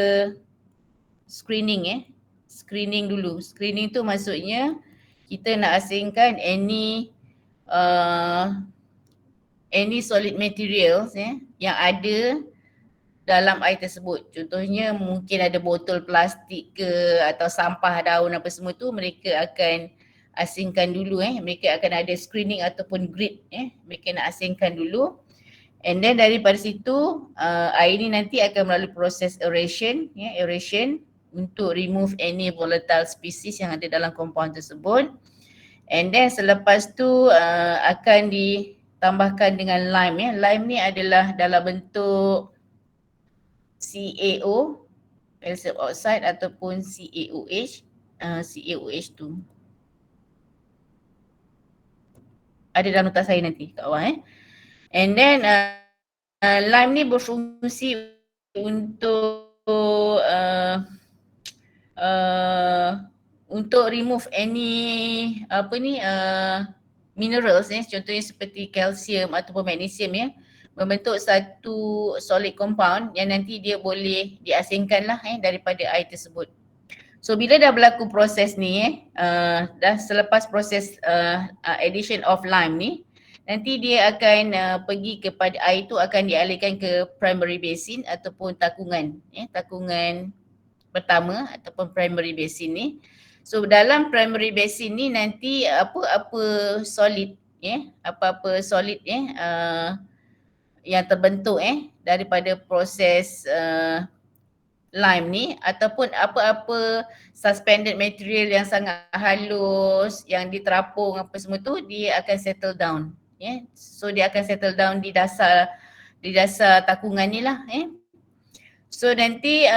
screening Screening dulu. Screening tu maksudnya kita nak asingkan any solid materials yang ada dalam air tersebut. Contohnya mungkin ada botol plastik ke atau sampah daun apa semua tu mereka akan asingkan dulu mereka akan ada screening ataupun grid mereka nak asingkan dulu. And then daripada situ air ni nanti akan melalui proses aeration aeration untuk remove any volatile species yang ada dalam compound tersebut. And then selepas tu akan ditambahkan dengan lime lime ni adalah dalam bentuk CaO, calcium oxide ataupun CaOH, CaOH tu ada dalam nota saya nanti kat bawah And then lime ni berfungsi untuk remove any minerals contohnya seperti kalsium ataupun magnesium membentuk satu solid compound yang nanti dia boleh diasingkan lah daripada air tersebut. So bila dah berlaku proses ni dah selepas proses addition of lime ni, nanti dia akan pergi kepada air tu akan dialihkan ke primary basin ataupun takungan takungan pertama ataupun primary basin ni. So dalam primary basin ni nanti apa-apa solid apa-apa solid yang terbentuk daripada proses lime ni ataupun apa-apa suspended material yang sangat halus yang diterapung apa semua tu dia akan settle down so dia akan settle down di dasar takungan ni lah so nanti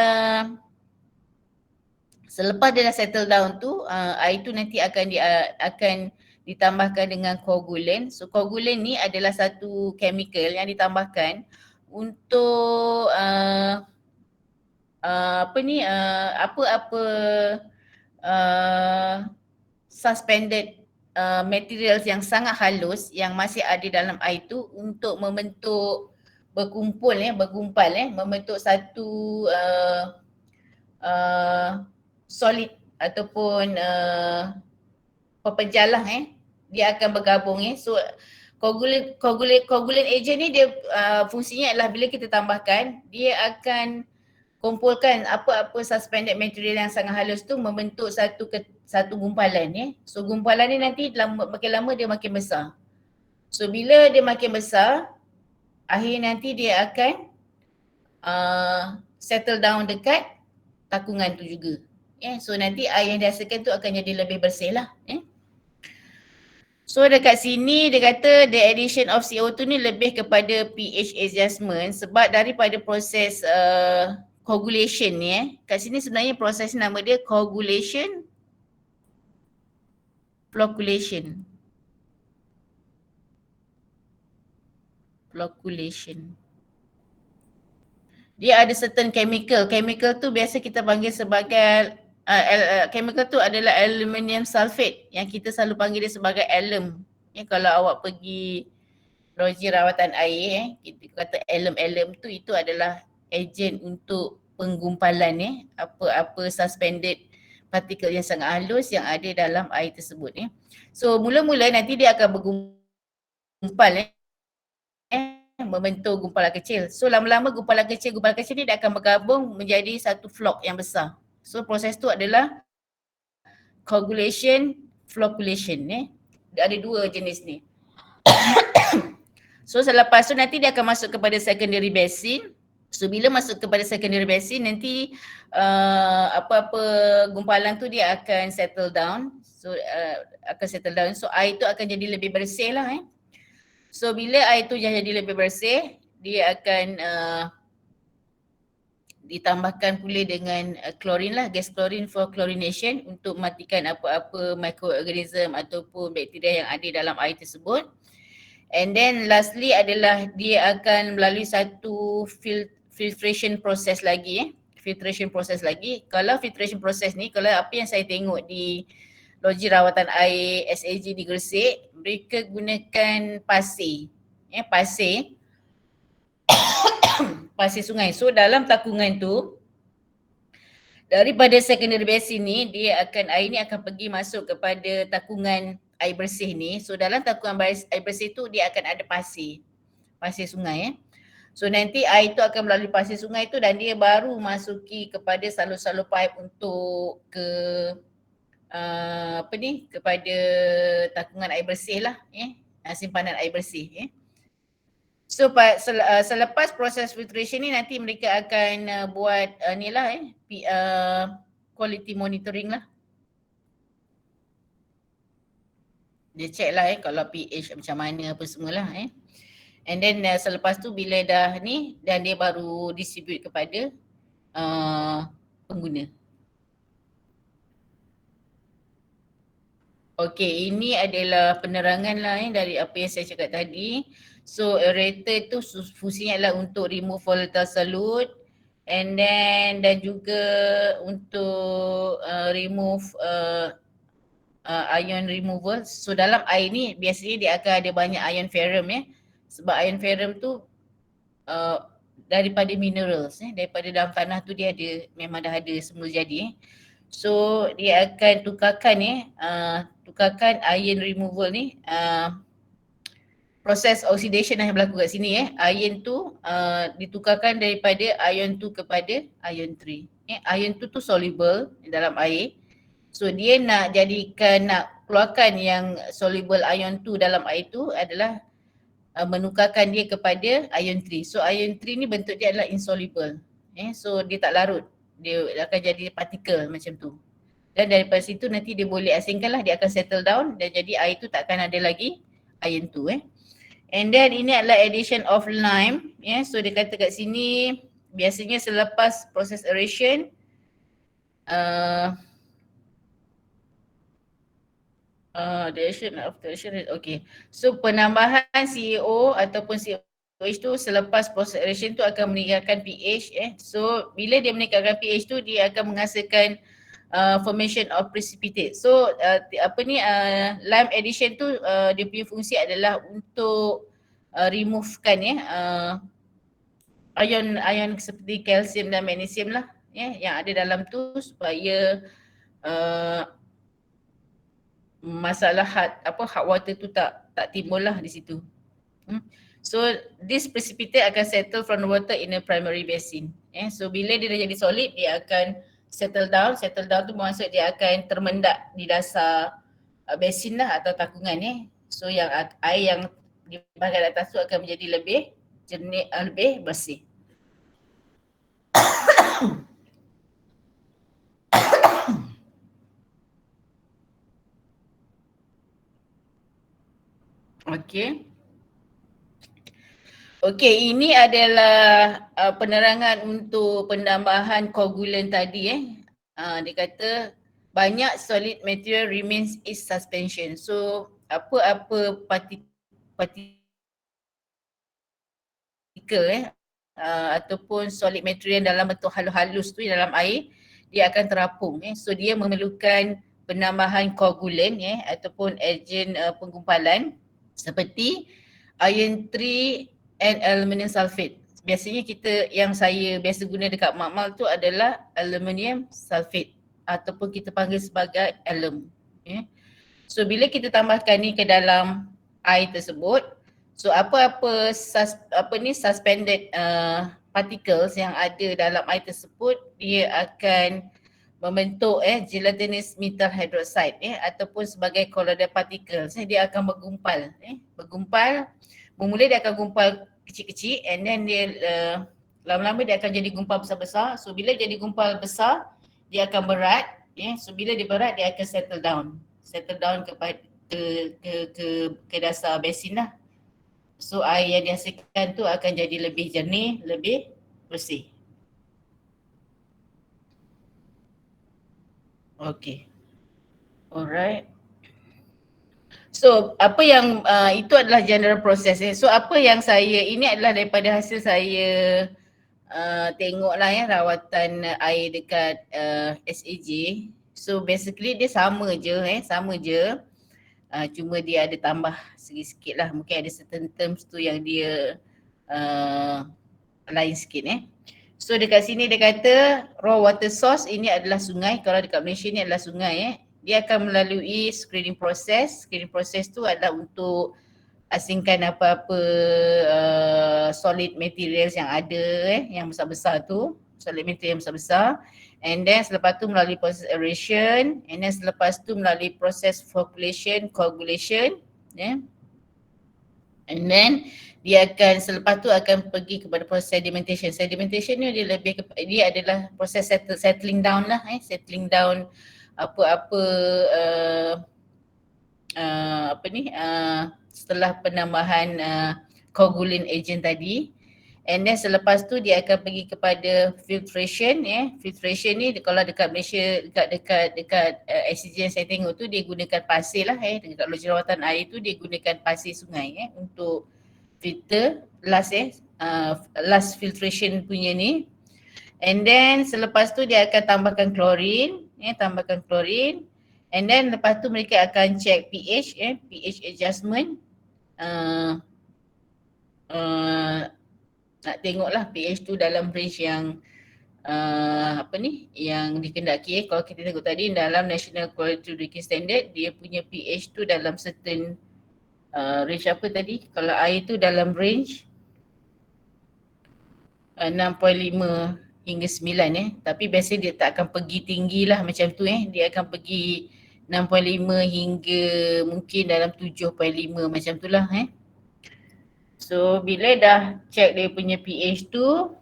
selepas dia dah settle down tu air tu nanti akan ditambahkan dengan coagulant. So coagulant ni adalah satu chemical yang ditambahkan untuk apa-apa suspended materials yang sangat halus yang masih ada dalam air tu untuk membentuk bergumpal membentuk satu solid ataupun pepejal lah dia akan bergabung so coagulant agent ni dia fungsinya adalah bila kita tambahkan dia akan kumpulkan apa-apa suspended material yang sangat halus tu membentuk satu gumpalan so gumpalan ni nanti makin lama dia makin besar. So bila dia makin besar akhir nanti dia akan settle down dekat takungan tu juga so nanti air yang dihasilkan tu akan jadi lebih bersih lah So dekat sini dia kata the addition of CO2 ni lebih kepada pH adjustment sebab daripada proses coagulation ni kat sini sebenarnya proses nama dia coagulation flocculation. Dia ada certain chemical tu biasa kita panggil sebagai chemical tu adalah aluminium sulfate yang kita selalu panggil dia sebagai alum kalau awak pergi loji rawatan air kita kata alum tu itu adalah ejen untuk penggumpalan apa-apa suspended partikel yang sangat halus yang ada dalam air tersebut So mula-mula nanti dia akan bergumpal membentuk gumpalan kecil. So lama-lama gumpalan kecil ni dia akan bergabung menjadi satu flock yang besar. So proses tu adalah coagulation, flocculation Ada dua jenis ni. So selepas tu nanti dia akan masuk kepada secondary basin. So bila masuk kepada secondary basin nanti apa-apa gumpalan tu dia akan settle down. So air tu akan jadi lebih bersih lah So bila air tu jadi lebih bersih dia akan ditambahkan pula dengan klorin lah, gas klorin for chlorination untuk matikan apa-apa microorganism ataupun bakteria yang ada dalam air tersebut. And then lastly adalah dia akan melalui satu filtration process lagi Kalau filtration process ni, kalau apa yang saya tengok di loji rawatan air SAG di Gresik, mereka gunakan pasir pasir sungai. So dalam takungan tu daripada secondary basin ni air ni akan pergi masuk kepada takungan air bersih ni. So dalam takungan air bersih tu dia akan ada pasir sungai So nanti air tu akan melalui pasir sungai tu dan dia baru masuki kepada salur-salur pipe untuk ke kepada takungan air bersih lah, simpanan air bersih. So selepas proses filtration ni nanti mereka akan buat ni lah quality monitoring lah. Dia check lah kalau pH macam mana apa semualah. And then selepas tu bila dah ni, dan dia baru distribute kepada pengguna. Okey, ini adalah penerangan lah dari apa yang saya cakap tadi. So aerator tu fungsinya adalah untuk remove volatile solute, and then dan juga untuk remove ion removal. So dalam air ni biasanya dia akan ada banyak ion ferrum sebab ion ferrum tu daripada minerals daripada dalam tanah tu dia ada, memang dah ada semula jadi. So dia akan tukarkan ion removal ni, proses oxidation yang berlaku kat sini ion tu ditukarkan daripada ion 2 kepada ion 3. Ion 2 tu soluble dalam air. So dia nak keluarkan yang soluble ion 2 dalam air tu adalah menukarkan dia kepada ion 3. So ion 3 ni bentuk dia adalah insoluble. So dia tak larut. Dia akan jadi partikel macam tu. Dan daripada situ nanti dia boleh asingkan lah, dia akan settle down dan jadi air tu takkan ada lagi ion 2. And then ini adalah addition of lime. So dia kata kat sini biasanya selepas proses aeration okay. So penambahan CEO ataupun COH tu selepas proses aeration tu akan meningkatkan pH. So bila dia meningkatkan pH tu dia akan menghasilkan formation of precipitate. So lime addition tu dia punya fungsi adalah untuk removekan ion seperti kalsium dan magnesium lah yang ada dalam tu supaya masalah hot water tu tak timbul lah di situ. So this precipitate akan settle from the water in a primary basin. So bila dia dah jadi solid dia akan settle down tu maksud dia akan termendak di dasar basin lah atau takungan So yang air yang di bahagian atas tu akan menjadi lebih jernih, lebih bersih. Okey, ini adalah penerangan untuk penambahan koagulan tadi dia kata banyak solid material remains in suspension. So apa-apa partikel ataupun solid material dalam bentuk halus-halus tu dalam air dia akan terapung so dia memerlukan penambahan koagulan ataupun agen penggumpalan seperti iron 3 and aluminium sulfate. Biasanya saya biasa guna dekat makmal tu adalah aluminium sulfate ataupun kita panggil sebagai alum. So bila kita tambahkan ni ke dalam air tersebut, so apa-apa suspended particles yang ada dalam air tersebut dia akan membentuk gelatinous metal hydroxide ataupun sebagai colloidal particles dia akan bergumpal. Bermula dia akan gumpal kecil-kecil and then dia lama-lama dia akan jadi gumpal besar-besar. So bila jadi gumpal besar dia akan berat so bila dia berat dia akan settle down kepada ke dasar basin lah. So air yang dihasilkan tu akan jadi lebih jernih, lebih bersih. Okay. Alright. So apa yang itu adalah general process So apa yang ini adalah daripada hasil saya tengoklah rawatan air dekat SAJ. So basically dia sama je cuma dia ada tambah sikit-sikit lah, mungkin ada certain terms tu yang dia lain sikit So dekat sini dia kata raw water source ini adalah sungai. Kalau dekat Malaysia ni adalah sungai dia akan melalui screening process. Screening process tu adalah untuk asingkan apa-apa solid materials yang ada yang besar-besar tu. sedimentary yang besar-besar. And then selepas tu melalui proses aeration, and then selepas tu melalui proses flocculation, coagulation, yeah. And then dia akan selepas tu akan pergi kepada proses sedimentation. Sedimentation ni dia adalah proses settling down lah, settling down apa-apa setelah penambahan coagulant agent tadi. And then selepas tu dia akan pergi kepada filtration, filtration ni kalau dekat Malaysia dekat SCG yang saya tengok tu dia gunakan pasir lah, dekat loji rawatan air tu dia gunakan pasir sungai untuk filter last filtration punya ni. And then selepas tu dia akan tambahkan klorin, and then lepas tu mereka akan check pH, pH adjustment. Nak tengoklah pH tu dalam range yang yang dikendaki. Kalau kita tengok tadi dalam National Quality Drinking Standard, dia punya pH tu dalam certain range apa tadi? Kalau air tu dalam range 6.5 hingga 9 tapi biasanya dia tak akan pergi tinggi lah macam tu dia akan pergi 6.5 hingga mungkin dalam 7.5 macam tu lah So bila dah check dia punya pH tu,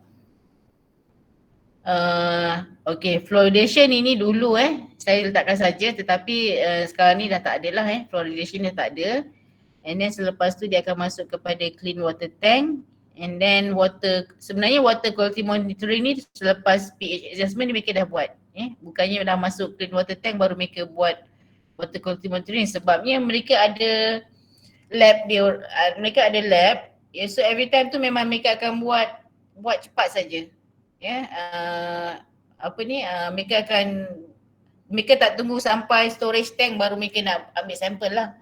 okay, fluoridation ini dulu saya letakkan saja, tetapi sekarang ni dah tak ada lah fluoridation dah tak ada. And then selepas tu dia akan masuk kepada clean water tank, and then sebenarnya water quality monitoring ni selepas pH adjustment ni mereka dah buat, bukannya dah masuk clean water tank baru mereka buat water quality monitoring, sebabnya mereka ada lab so every time tu memang mereka akan buat cepat saja. Mereka tak tunggu sampai storage tank baru mereka nak ambil sampel lah.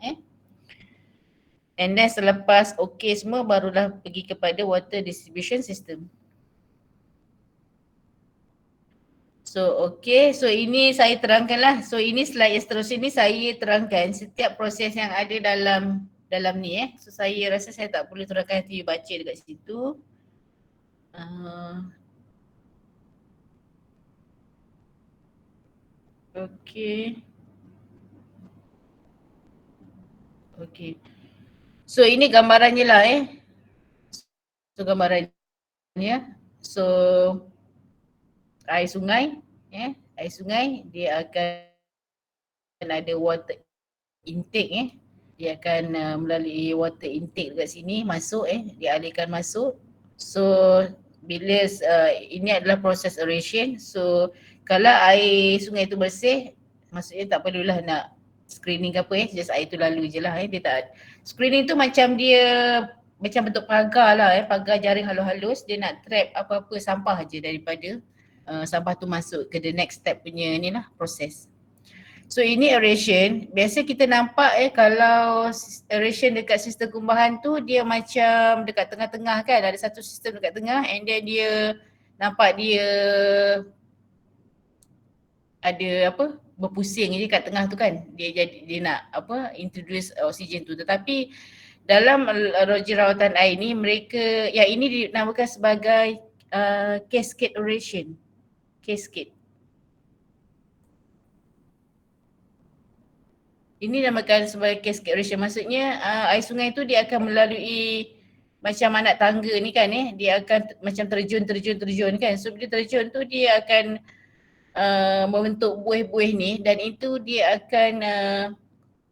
And then selepas okay semua barulah pergi kepada water distribution system. So okay, so ini saya terangkan lah. So ini slide yang seterusnya ni saya terangkan setiap proses yang ada dalam ni So saya rasa saya tak perlu terangkan, nanti you baca dekat situ. Okay. Okay. So ini gambarannya lah So gambarannya. So air sungai dia akan ada water intake dia akan melalui water intake dekat sini masuk dialihkan masuk. So bila ini adalah proses aeration. So kalau air sungai tu bersih, maksudnya tak perlulah nak screening ke apa just air tu lalu je lah dia tak. Screening tu macam macam bentuk pagar lah pagar jaring halus-halus, dia nak trap apa-apa sampah je daripada sampah tu masuk ke the next step punya ni lah proses. So ini aeration, biasa kita nampak kalau aeration dekat sistem kumbahan tu dia macam dekat tengah-tengah kan, ada satu sistem dekat tengah and then dia nampak dia ada berpusing je kat tengah tu kan, dia nak introduce oksigen tu. Tetapi dalam loji rawatan air ni mereka, yang ini dinamakan sebagai cascade aeration. Cascade. Ini namakan sebagai cascade aeration, maksudnya air sungai tu dia akan melalui macam anak tangga ni kan dia akan macam terjun kan. So bila terjun tu dia akan membentuk buih-buih ni, dan itu dia akan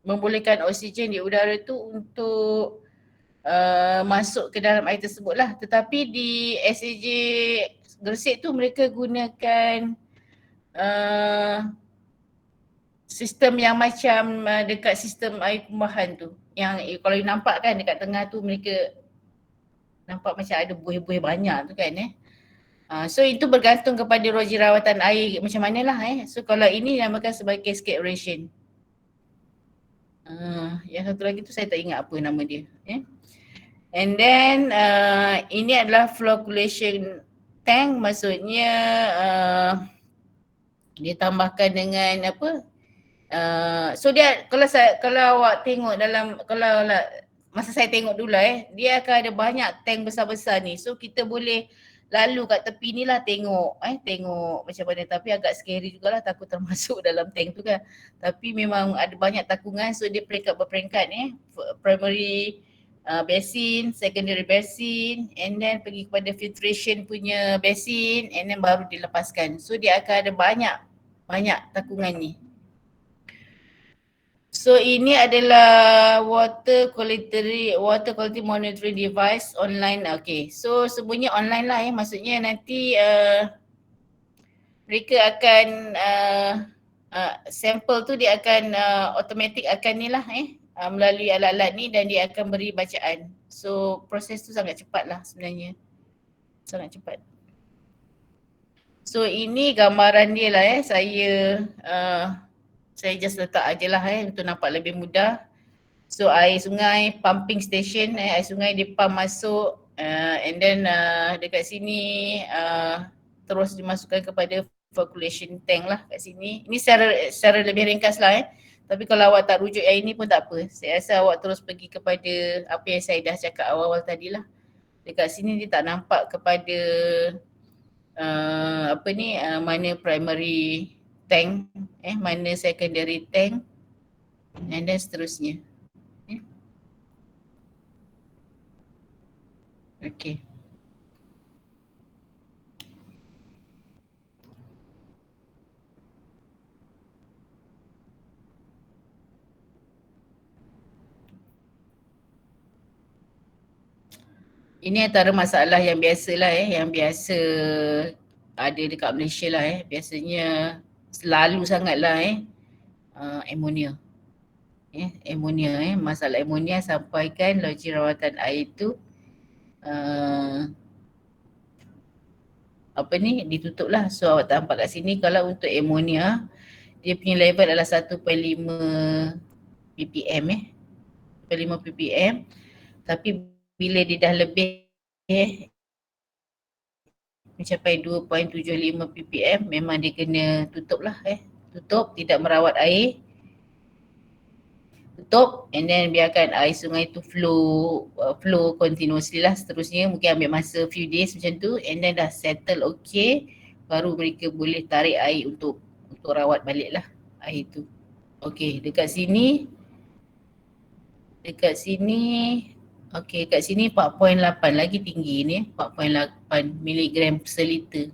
membolehkan oksigen di udara tu untuk masuk ke dalam air tersebut lah. Tetapi di SAJ Gresik tu mereka gunakan sistem yang macam dekat sistem air kumbahan tu, yang kalau you nampak kan dekat tengah tu mereka nampak macam ada buih-buih banyak tu kan so itu bergantung kepada loji rawatan air macam mana lah So kalau ini namakan sebagai cascade aeration. Yang satu lagi tu saya tak ingat apa nama dia And then ini adalah flocculation tank, maksudnya dia tambahkan dengan so dia kalau awak tengok dalam, masa saya tengok dulu dia akan ada banyak tank besar-besar ni. So kita boleh lalu kat tepi ni lah tengok macam mana, tapi agak scary jugalah, takut termasuk dalam tank tu kan. Tapi memang ada banyak takungan, so dia peringkat berperingkat primary basin, secondary basin, and then pergi kepada filtration punya basin, and then baru dilepaskan. So dia akan ada banyak takungan ni. So ini adalah water quality monitoring device online. Okay, so sebenarnya online lah maksudnya nanti mereka akan sampel tu dia akan automatic akan ni lah melalui alat-alat ni, dan dia akan beri bacaan. So proses tu sangat cepat lah sebenarnya, sangat cepat. So ini gambaran dia lah saya just letak aje lah untuk nampak lebih mudah. So air sungai, pumping station, air sungai dia pump masuk, and then dekat sini terus dimasukkan kepada evacuation tank lah kat sini. Ini secara lebih ringkas lah Tapi kalau awak tak rujuk yang ini pun tak apa. Saya rasa awak terus pergi kepada apa yang saya dah cakap awal-awal tadi lah. Dekat sini dia tak nampak kepada mana primary tank, mana secondary tank, and then seterusnya. Okay. Ini antara masalah yang biasalah yang biasa ada dekat Malaysia lah biasanya selalu sangatlah ammonia. Ammonia masalah ammonia sampaikan loji rawatan air tu ditutup lah. So awak nampak kat sini kalau untuk ammonia dia punya level adalah 1.5 ppm 1.5 ppm, tapi bila dia dah lebih mencapai 2.75 ppm memang dia kena tutup lah tutup, tidak merawat air, tutup, and then biarkan air sungai tu flow continuously lah. Seterusnya mungkin ambil masa few days macam tu, and then dah settle okay, baru mereka boleh tarik air untuk rawat balik lah air tu. Okay, dekat sini okay, kat sini 4.8 lagi tinggi ni, 4.8 miligram per liter.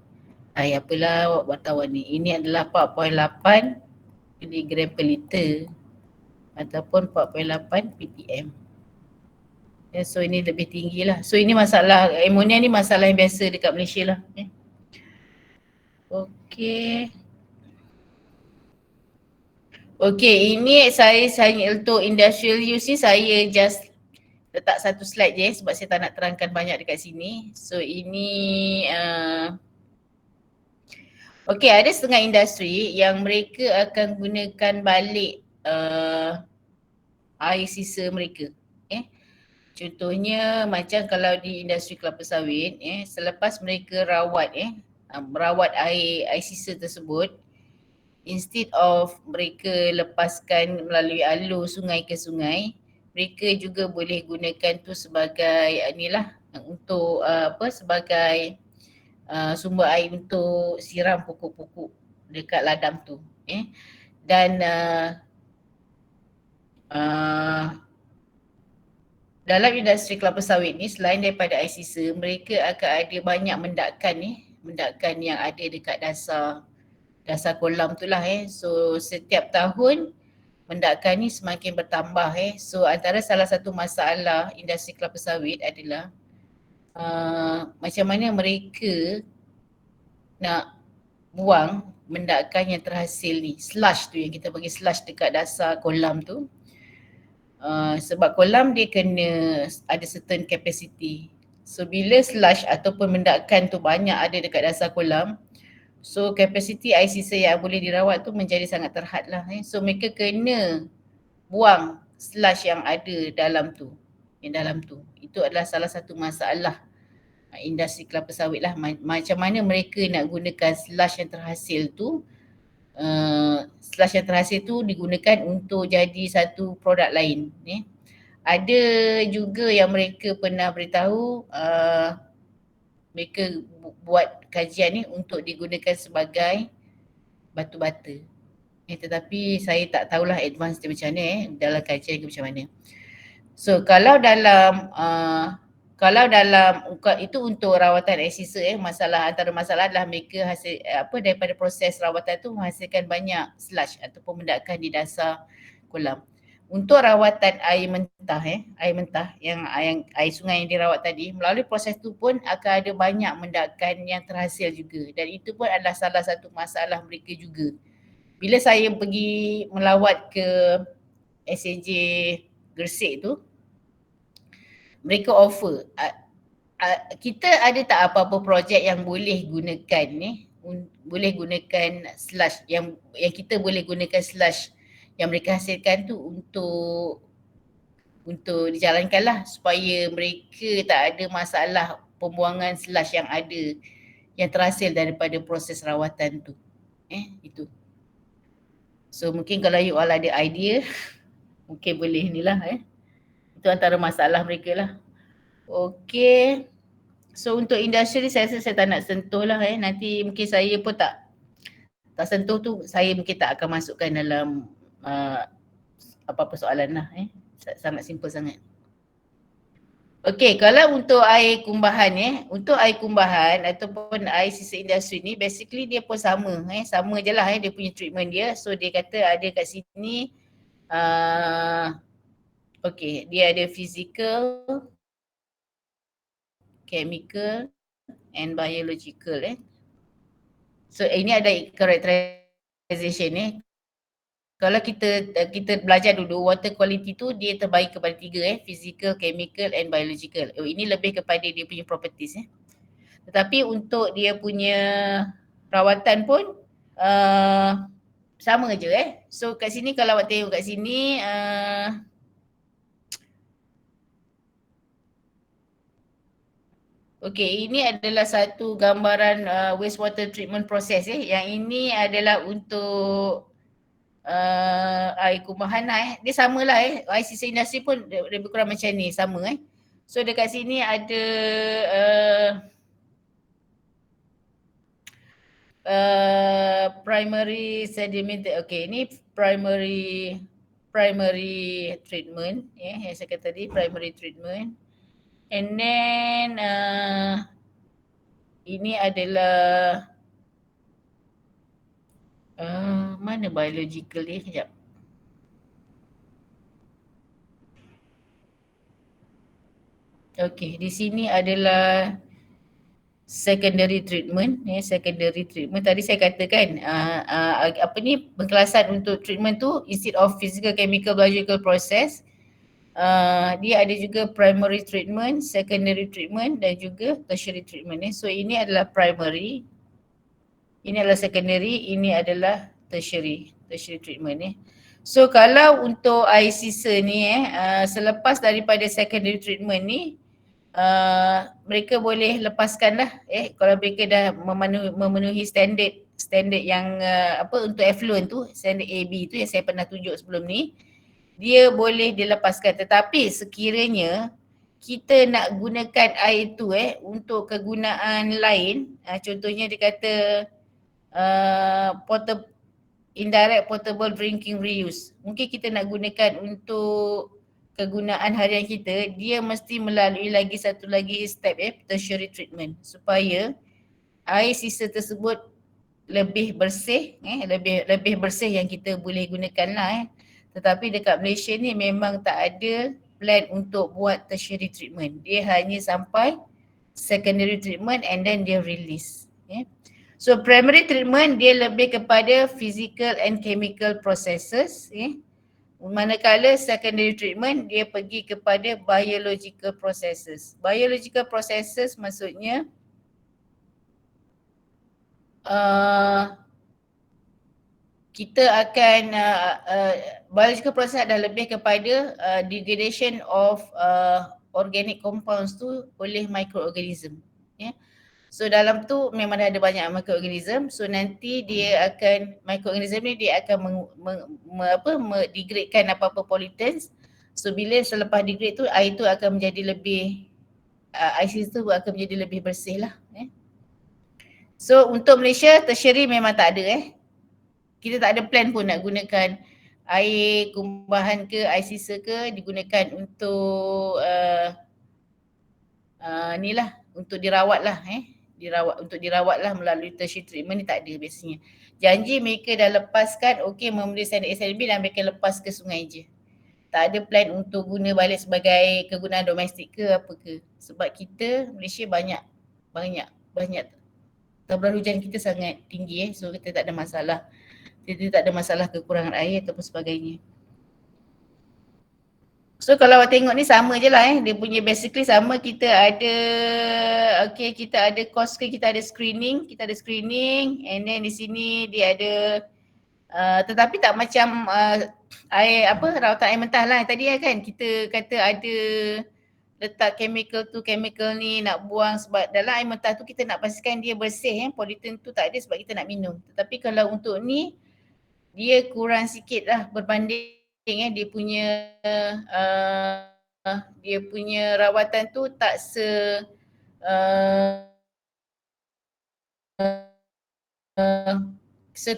Apalah wartawan ni, ini adalah 4.8 miligram per liter ataupun 4.8 ppm. So ini lebih tinggi lah. So ini masalah ammonia ni masalah yang biasa dekat Malaysia lah. Okay. Okay, ini saya untuk industrial use ni saya just letak satu slide je sebab saya tak nak terangkan banyak dekat sini. So ini okay, ada setengah industri yang mereka akan gunakan balik air sisa mereka. Contohnya macam kalau di industri kelapa sawit, selepas mereka merawat air sisa tersebut, instead of mereka lepaskan melalui alur sungai ke sungai, mereka juga boleh gunakan tu sebagai sebagai sumber air untuk siram pokok-pokok dekat ladang tu. Dan dalam industri kelapa sawit ni, selain daripada air sisa, mereka akan ada banyak mendakan yang ada dekat dasar kolam tu lah So setiap tahun mendakan ni semakin bertambah So antara salah satu masalah industri kelapa sawit adalah macam mana mereka nak buang mendakan yang terhasil ni, slush tu yang kita bagi slush dekat dasar kolam tu. Sebab kolam dia kena ada certain capacity. So bila slush ataupun mendakan tu banyak ada dekat dasar kolam, so capacity air sisa yang boleh dirawat tu menjadi sangat terhad lah So mereka kena buang slush yang ada dalam tu. Itu adalah salah satu masalah industri kelapa sawit lah. Macam mana mereka nak gunakan slush yang terhasil tu, slush yang terhasil tu digunakan untuk jadi satu produk lain. Ada juga yang mereka pernah beritahu mereka buat kajian ni untuk digunakan sebagai batu bata. Tetapi saya tak tahulah advance dia macam mana dalam kajian ke macam mana. So kalau dalam itu untuk rawatan air sisa, masalah antara masalah adalah mereka hasil daripada proses rawatan tu menghasilkan banyak sludge ataupun mendakan di dasar kolam. Untuk rawatan air mentah air mentah yang air sungai yang dirawat tadi, melalui proses tu pun akan ada banyak mendakan yang terhasil juga, dan itu pun adalah salah satu masalah mereka juga. Bila saya pergi melawat ke SAJ Gresik tu, mereka offer kita ada tak apa-apa projek yang boleh gunakan boleh gunakan sludge yang kita boleh gunakan sludge yang mereka hasilkan tu untuk dijalankan lah, supaya mereka tak ada masalah pembuangan sludge yang ada yang terhasil daripada proses rawatan tu. Itu. So mungkin kalau you all ada idea mungkin boleh ni lah Itu antara masalah mereka lah. Okay. So untuk industri saya rasa saya tak nak sentuh lah Nanti mungkin saya pun tak sentuh tu, saya mungkin tak akan masukkan dalam apa-apa soalan lah Sangat simple sangat. Okay, kalau untuk air kumbahan untuk air kumbahan ataupun air sisa industri ni, basically dia pun sama sama je lah dia punya treatment dia. So dia kata ada kat sini okay, dia ada physical, chemical and biological So ini ada characterization Kalau kita belajar dulu, water quality tu dia terbagi kepada 3 physical, chemical and biological. Ini lebih kepada dia punya properties Tetapi untuk dia punya rawatan pun sama je So kat sini kalau awak tengok kat sini okay, ini adalah satu gambaran wastewater treatment process Yang ini adalah untuk air kumbahan dia samalah air sisa industri pun lebih kurang macam ni, sama So dekat sini ada primary sedimented, okay, ni primary treatment yang saya kata tadi, primary treatment. And then ini adalah mana biological ni, sekejap. Okay, di sini adalah secondary treatment secondary treatment. Tadi saya katakan apa ni, pengkelasan untuk treatment tu instead of physical, chemical, biological process, dia ada juga primary treatment, secondary treatment dan juga tertiary treatment So ini adalah primary, ini adalah secondary, ini adalah tertiary treatment So kalau untuk air sisa ni selepas daripada secondary treatment ni, mereka boleh lepaskan lah kalau mereka dah memenuhi standard yang untuk effluent tu, standard AB tu yang saya pernah tunjuk sebelum ni, dia boleh dilepaskan. Tetapi sekiranya kita nak gunakan air tu untuk kegunaan lain, contohnya dia kata indirect potable drinking reuse, mungkin kita nak gunakan untuk kegunaan harian kita, dia mesti melalui lagi satu lagi step tertiary treatment, supaya air sisa tersebut lebih bersih lebih bersih yang kita boleh gunakan lah Tetapi dekat Malaysia ni memang tak ada plan untuk buat tertiary treatment, dia hanya sampai secondary treatment and then dia release So primary treatment dia lebih kepada physical and chemical processes manakala secondary treatment dia pergi kepada biological processes. Biological processes maksudnya kita akan biological process adalah lebih kepada degradation of organic compounds tu oleh microorganism So dalam tu memang ada banyak microorganism. So nanti dia akan, microorganism ni dia akan degradekan apa-apa pollutants. So bila selepas degrade tu, air tu akan menjadi lebih air system tu akan menjadi lebih bersih lah. So untuk Malaysia tertiary memang tak ada. Kita tak ada plan pun nak gunakan air kumbahan ke air sisa ke digunakan untuk ni lah, untuk dirawat lah untuk dirawat lah melalui tertiary treatment ni tak ada biasanya. Janji mereka dah lepaskan okey memenuhi standard SNB dan mereka lepas ke sungai je. Tak ada plan untuk guna balik sebagai kegunaan domestik ke apa ke. Sebab kita Malaysia banyak taburan hujan kita sangat tinggi so kita tak ada masalah. Kita tak ada masalah kekurangan air ataupun sebagainya. So kalau awak tengok ni sama je lah dia punya basically sama. Kita ada kita ada course ke, kita ada screening and then di sini dia ada tetapi tak macam air rawatan air mentah lah tadi kan kita kata ada letak chemical ni nak buang sebab dalam air mentah tu kita nak pastikan dia bersih pollutant tu tak ada sebab kita nak minum. Tetapi kalau untuk ni dia kurang sikit lah berbanding dia punya rawatan tu tak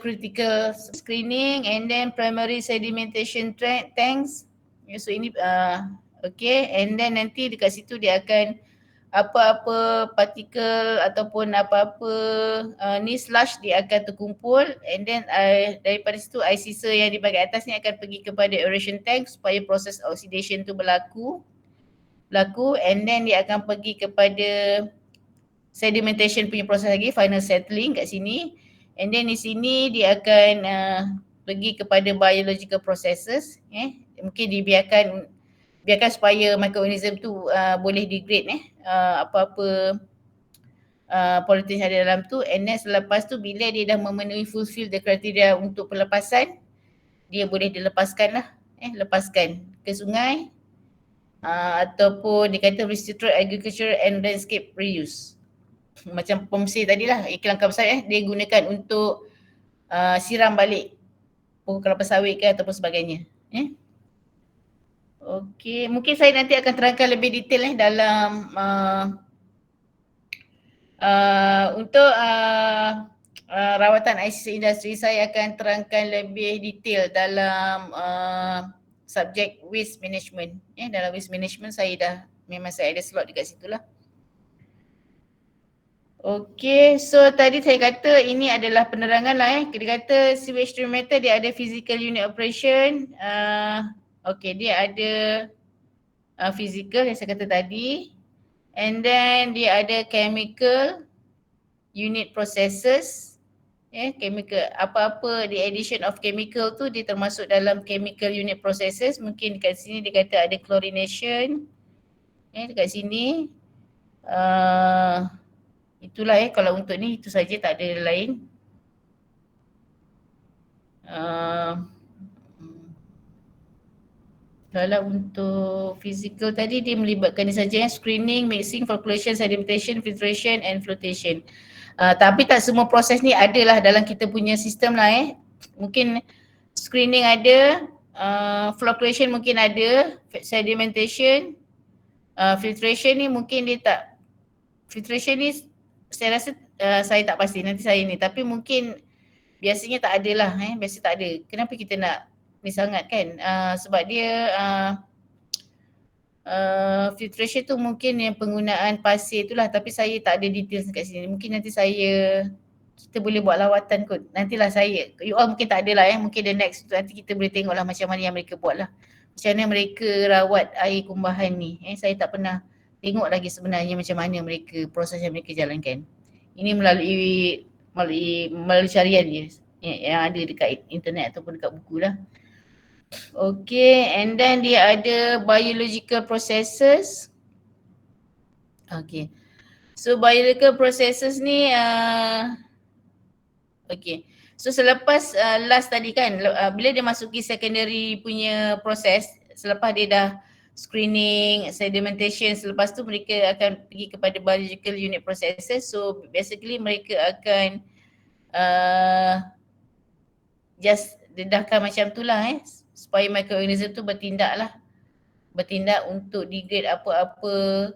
critical screening and then primary sedimentation tanks. So ini and then nanti dekat situ dia akan apa-apa partikel ataupun apa-apa ni slush dia akan terkumpul and then daripada situ air sisa yang di bahagian atas ni akan pergi kepada aeration tank supaya proses oxidation tu berlaku and then dia akan pergi kepada sedimentation punya proses lagi, final settling kat sini and then di sini dia akan pergi kepada biological processes mungkin dibiarkan supaya microorganism tu boleh degrade apa-apa pollutant yang ada dalam tu and then selepas tu bila dia dah memenuhi fulfill the criteria untuk pelepasan dia boleh dilepaskan lah lepaskan ke sungai ataupun dia kata restricted agriculture and landscape reuse macam Pomsey tadi lah iklan besar dia gunakan untuk siram balik pokok kelapa sawit ke ataupun sebagainya Okey, mungkin saya nanti akan terangkan lebih detail dalam untuk rawatan ICC industri saya akan terangkan lebih detail dalam subjek waste management. Dalam waste management saya ada slot dekat situ lah. Okey, so tadi saya kata ini adalah penerangan lah Dia kata sewage treatment method dia ada physical unit operation. Okey, dia ada physical yang saya kata tadi and then dia ada chemical unit processes chemical apa-apa the addition of chemical tu dia termasuk dalam chemical unit processes. Mungkin dekat sini dia kata ada chlorination dekat sini itulah kalau untuk ni itu saja tak ada lain. Kalau untuk physical tadi dia melibatkan ni saja screening, mixing, flocculation, sedimentation, filtration and flotation. Tapi tak semua proses ni adalah dalam kita punya sistem lah Mungkin screening ada, flocculation mungkin ada, sedimentation, filtration ni mungkin dia tak. Filtration ni saya rasa saya tak pasti nanti saya ni tapi mungkin biasanya tak ada lah biasa tak ada. Kenapa kita nak ni sangat kan sebab dia filtration tu mungkin yang penggunaan pasir tu lah tapi saya tak ada details kat sini. Mungkin nanti kita boleh buat lawatan kot. Nantilah you all mungkin tak ada lah mungkin the next nanti kita boleh tengok lah macam mana yang mereka buat lah. Macam mana mereka rawat air kumbahan ni. Saya tak pernah tengok lagi sebenarnya macam mana mereka proses yang mereka jalankan. Ini melalui carian dia yang ada dekat internet ataupun dekat buku lah. Okay, and then dia ada biological processes. Okay, so biological processes ni okay. So selepas last tadi kan bila dia masuki secondary punya proses selepas dia dah screening, sedimentation, selepas tu mereka akan pergi kepada biological unit processes. So basically mereka akan just dedahkan macam tu lah supaya microorganism tu bertindak untuk degrade apa-apa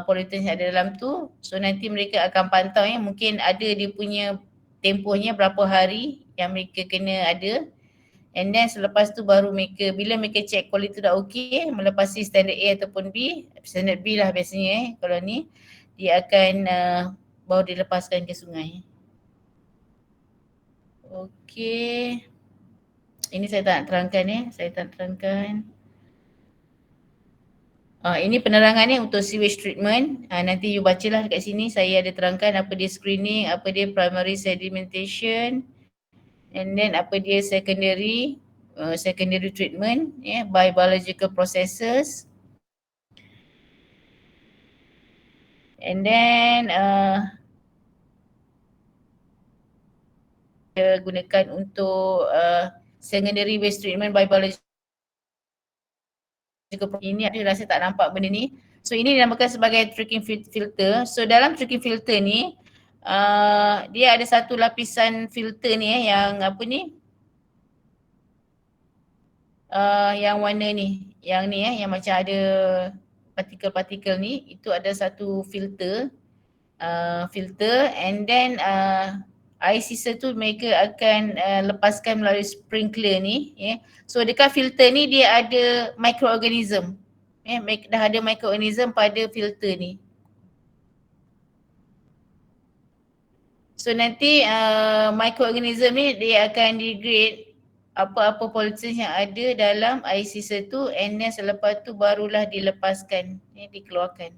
pollutants yang ada dalam tu. So nanti mereka akan pantau mungkin ada dia punya tempohnya berapa hari yang mereka kena ada. And then selepas tu baru mereka, bila mereka check kualiti tu dah okey, melepasi standard A ataupun B, standard B lah biasanya kalau ni, dia akan baru dilepaskan ke sungai. Okey. Ini saya tak nak terangkan saya tak terangkan. Ini penerangan untuk sewage treatment. Nanti you bacalah dekat sini, saya ada terangkan apa dia screening, apa dia primary sedimentation, and then apa dia secondary treatment by biological processes. And then gunakan untuk secondary waste treatment by biological. Ini ada rasa tak nampak benda ni. So ini dinamakan sebagai tracking filter. So dalam tracking filter ni dia ada satu lapisan filter ni yang apa ni, yang warna ni, yang ni yang macam ada partikel-partikel ni, itu ada satu filter, and then air sisa tu mereka akan lepaskan melalui sprinkler ni. So dekat filter ni dia ada microorganism. Dah ada microorganism pada filter ni. So nanti microorganism ni dia akan degrade apa-apa pollutants yang ada dalam air sisa tu, and then selepas tu barulah dilepaskan, dikeluarkan.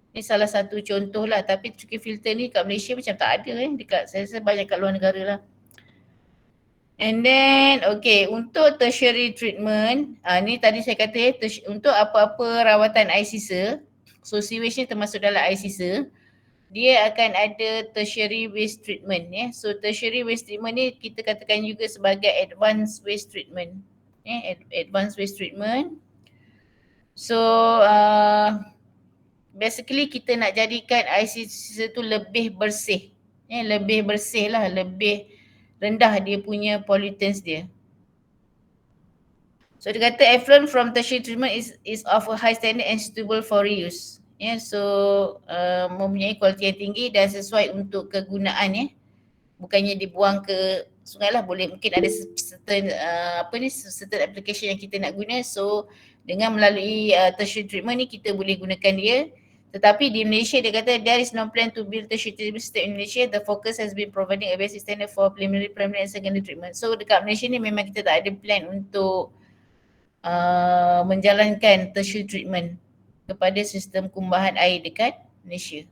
Ni salah satu contoh lah, tapi tracking filter ni kat Malaysia macam tak ada dekat, saya rasa banyak kat luar negara lah. And then untuk tertiary treatment, ni tadi saya kata untuk apa-apa rawatan air sisa, so sewage ni termasuk dalam air sisa, dia akan ada tertiary waste treatment. So tertiary waste treatment ni kita katakan juga sebagai advanced waste treatment. Advanced waste treatment. So basically kita nak jadikan air sisa tu lebih bersih. Lebih bersih lah, lebih rendah dia punya pollutants dia. So dia kata effluent from tertiary treatment is of a high standard and suitable for reuse. So mempunyai kualiti yang tinggi dan sesuai untuk kegunaan. Bukannya dibuang ke sungai lah, boleh mungkin ada certain certain application yang kita nak guna. So dengan melalui tertiary treatment ni kita boleh gunakan dia. Tetapi di Malaysia dia kata there is no plan to build tertiary treatment system in Malaysia. The focus has been providing a basic standard for preliminary, primary and secondary treatment. So dekat Malaysia ni memang kita tak ada plan untuk menjalankan tertiary treatment kepada sistem kumbahan air dekat Malaysia.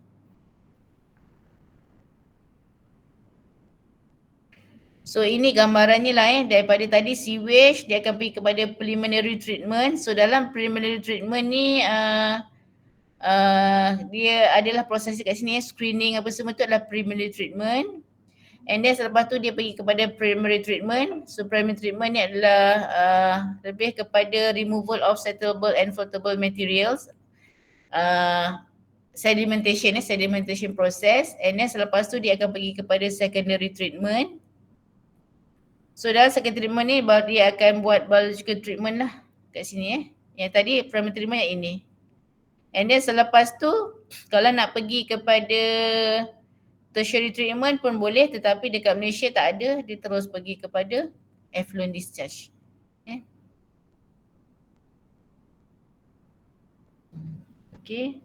So ini gambarannya lah daripada tadi sewage dia akan pergi kepada preliminary treatment. So dalam preliminary treatment ni dia adalah proses kat sini screening apa semua tu adalah preliminary treatment. And then selepas tu dia pergi kepada primary treatment. So primary treatment ni adalah lebih kepada removal of settleable and floatable materials. Sedimentation process, and then selepas tu dia akan pergi kepada secondary treatment. So dalam secondary treatment ni baru dia akan buat biological treatment lah kat sini Yang tadi primary treatment yang ini. And then selepas tu kalau nak pergi kepada tertiary treatment pun boleh, tetapi dekat Malaysia tak ada, dia terus pergi kepada effluent discharge. Okay.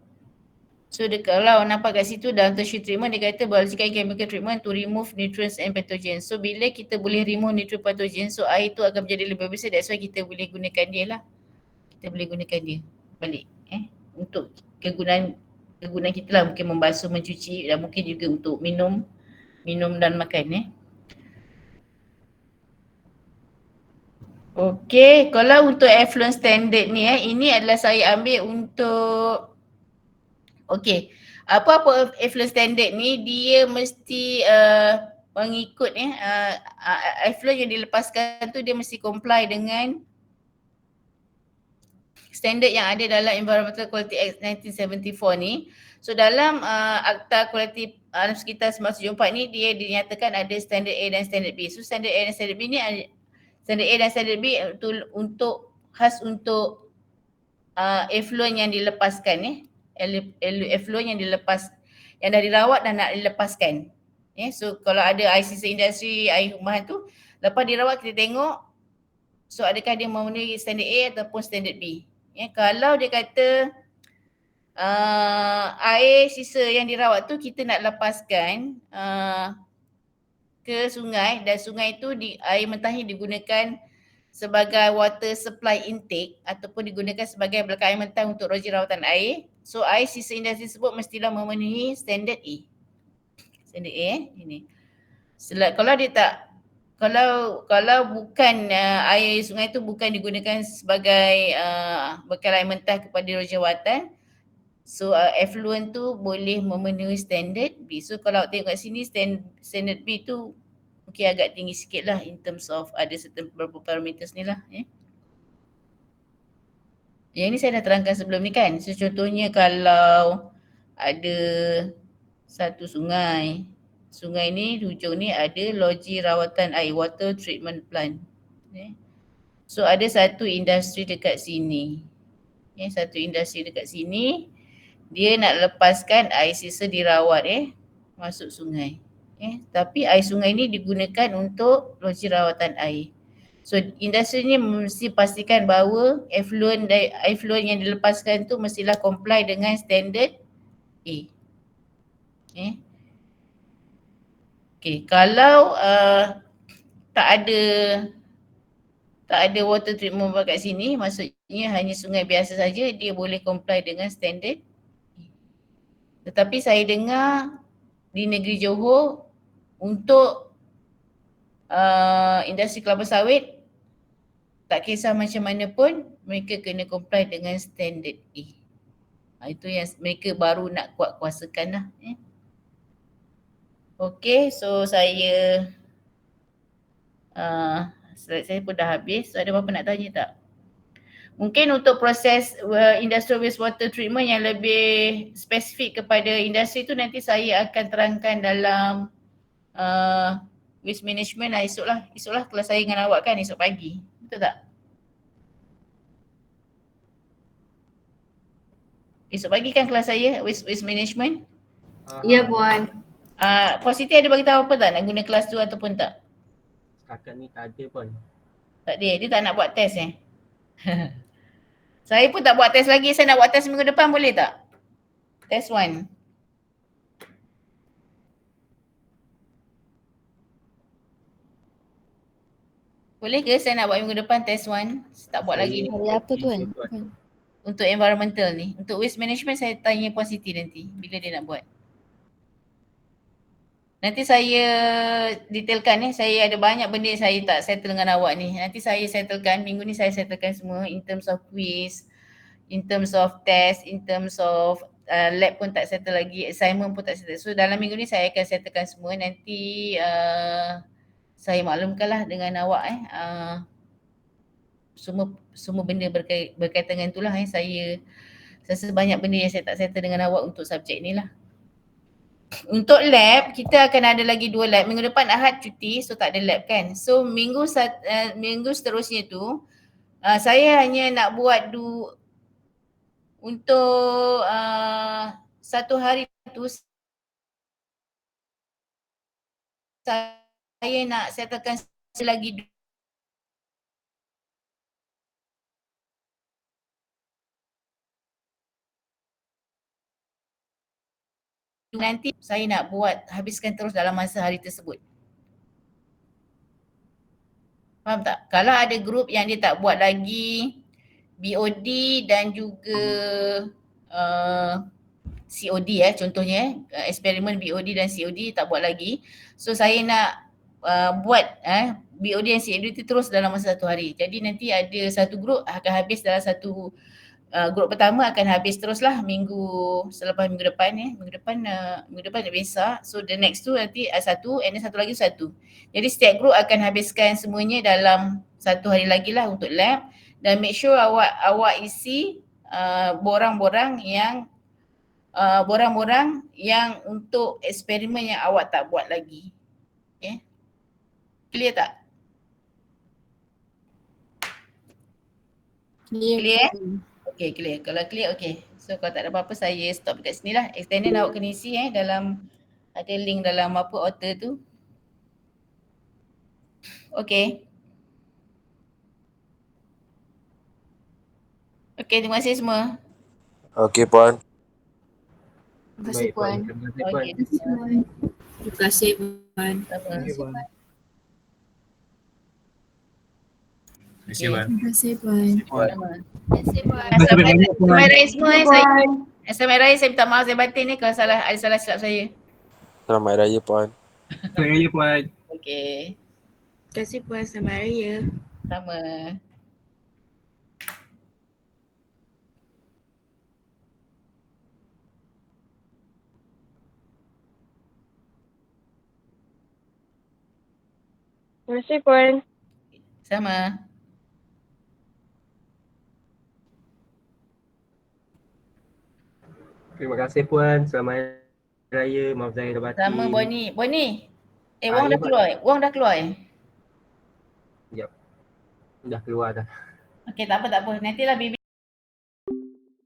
So kalau nampak kat situ dalam tertiary treatment dia kata biological and chemical treatment to remove nutrients and pathogens. So bila kita boleh remove nutrient pathogen, so air tu akan menjadi lebih bersih. That's why kita boleh gunakan dia lah. Kita boleh gunakan dia balik untuk kegunaan kita lah, mungkin membasuh, mencuci dan mungkin juga untuk minum dan makan Okay, kalau untuk effluent standard ni ini adalah saya ambil untuk apa-apa effluent standard ni dia mesti mengikut effluent yang dilepaskan tu dia mesti comply dengan standard yang ada dalam Environmental Quality Act 1974 ni. So dalam Akta Kualiti Alam Sekitar 1974 ni dia dinyatakan ada standard A dan standard B. So standard A dan standard B ni standard A dan standard B untuk khas untuk effluent yang dilepaskan effluent yang dilepas, yang dah dirawat dan nak dilepaskan. So kalau ada air sisa industri, air rumahan tu, lepas dirawat kita tengok, so adakah dia memenuhi standard A ataupun standard B. Kalau dia kata air sisa yang dirawat tu kita nak lepaskan ke sungai, dan sungai itu air mentahnya digunakan sebagai water supply intake ataupun digunakan sebagai belakang air mentah untuk roji rawatan air. So air sisa industri tersebut mestilah memenuhi standard A. Standard A ini. Kalau dia tak, kalau bukan air sungai itu bukan digunakan sebagai bekal air mentah kepada roji rawatan, so effluent tu boleh memenuhi standard B. So kalau tengok kat sini standard B tu mungkin agak tinggi sikit lah in terms of ada certain beberapa parameters ni lah. Yang ni saya dah terangkan sebelum ni kan. So contohnya kalau ada satu sungai, sungai ni di hujung ni ada loji rawatan air, water treatment plant. So ada satu industri dekat sini. Satu industri dekat sini, dia nak lepaskan air sisa dirawat masuk sungai. Tapi air sungai ni digunakan untuk loji rawatan air. So industri ni mesti pastikan bahawa effluent yang dilepaskan tu mestilah comply dengan standard A. Okay, kalau tak ada water treatment kat sini, maksudnya hanya sungai biasa saja, dia boleh comply dengan standard A. Tetapi saya dengar di negeri Johor untuk industri kelapa sawit, tak kisah macam mana pun mereka kena comply dengan standard A. Itu yang mereka baru nak kuat-kuasakan lah. Okay, so saya slide saya pun dah habis. So ada apa-apa nak tanya tak? Mungkin untuk proses industrial wastewater treatment yang lebih spesifik kepada industri tu nanti saya akan terangkan dalam waste management lah esok lah kelas saya dengan awak kan esok pagi. Betul tak? Esok pagi kan kelas saya waste management? Ya Puan. Puan Siti ada bagi tahu apa tak nak guna kelas tu ataupun tak? Setakat ni tak ada pun. Tak ada, dia tak nak buat test Saya pun tak buat test lagi, saya nak buat test minggu depan boleh tak? Test 1. Boleh ke saya nak buat minggu depan test 1? Tak buat lagi ni. Hari apa Tuan? Untuk environmental ni. Untuk waste management saya tanya Puan Siti nanti bila dia nak buat. Nanti saya detailkan saya ada banyak benda yang saya tak settle dengan awak ni. Nanti saya settlekan, minggu ni saya settlekan semua in terms of quiz, in terms of test, in terms of lab pun tak settle lagi, assignment pun tak settle. So dalam minggu ni saya akan settlekan semua. Nanti saya maklumkanlah dengan awak semua benda berkaitan dengan itulah saya rasa banyak benda yang saya tak settle dengan awak untuk subjek ni lah. Untuk lab, kita akan ada lagi 2 lab. Minggu depan Ahad cuti, so tak ada lab kan. So minggu seterusnya tu, saya hanya nak buat untuk 1 hari tu saya nak settlekan lagi nanti saya nak buat habiskan terus dalam masa hari tersebut. Faham tak? Kalau ada grup yang dia tak buat lagi BOD dan juga COD contohnya eksperimen BOD dan COD tak buat lagi. So saya nak buat BOD dan COD itu terus dalam masa 1 hari. Jadi nanti ada satu grup akan habis dalam satu grup pertama akan habis teruslah minggu selepas minggu depan minggu depan dah besar. So the next tu nanti satu and then satu lagi satu. Jadi setiap grup akan habiskan semuanya dalam 1 hari lagi lah untuk lab, dan make sure awak isi borang-borang yang untuk eksperimen yang awak tak buat lagi. Okay. Clear tak? Clear? Okay, clear. Kalau clear, okay. So kalau tak ada apa-apa saya stop dekat sini lah. Extended awak kena isi dalam, ada link dalam apa author tu. Okay. Okay, terima kasih semua. Okey Puan. Terima kasih Baik Puan. Puan. Terima kasih Puan. Okay, Terima kasih Puan. sama. Terima kasih Puan. Terima kasih, Wan. Terima kasih Puan. Sama. Terima kasih Puan. Selamat Raya semua Selamat Raya, saya minta maaf saya batin kalau ada salah silap saya. Selamat Raya Puan. Selamat Raya Puan. Okay, Terima kasih Puan. Selamat Raya. sama. Terima kasih Puan. Sama. Terima kasih Puan. Selamat Raya. Maaf zahir dan batin. Sama Bonnie. Bonnie. Ah, Wang ya, dah keluar. Wang dah keluar Dah keluar dah. Okay, tak apa. Nantilah Bibi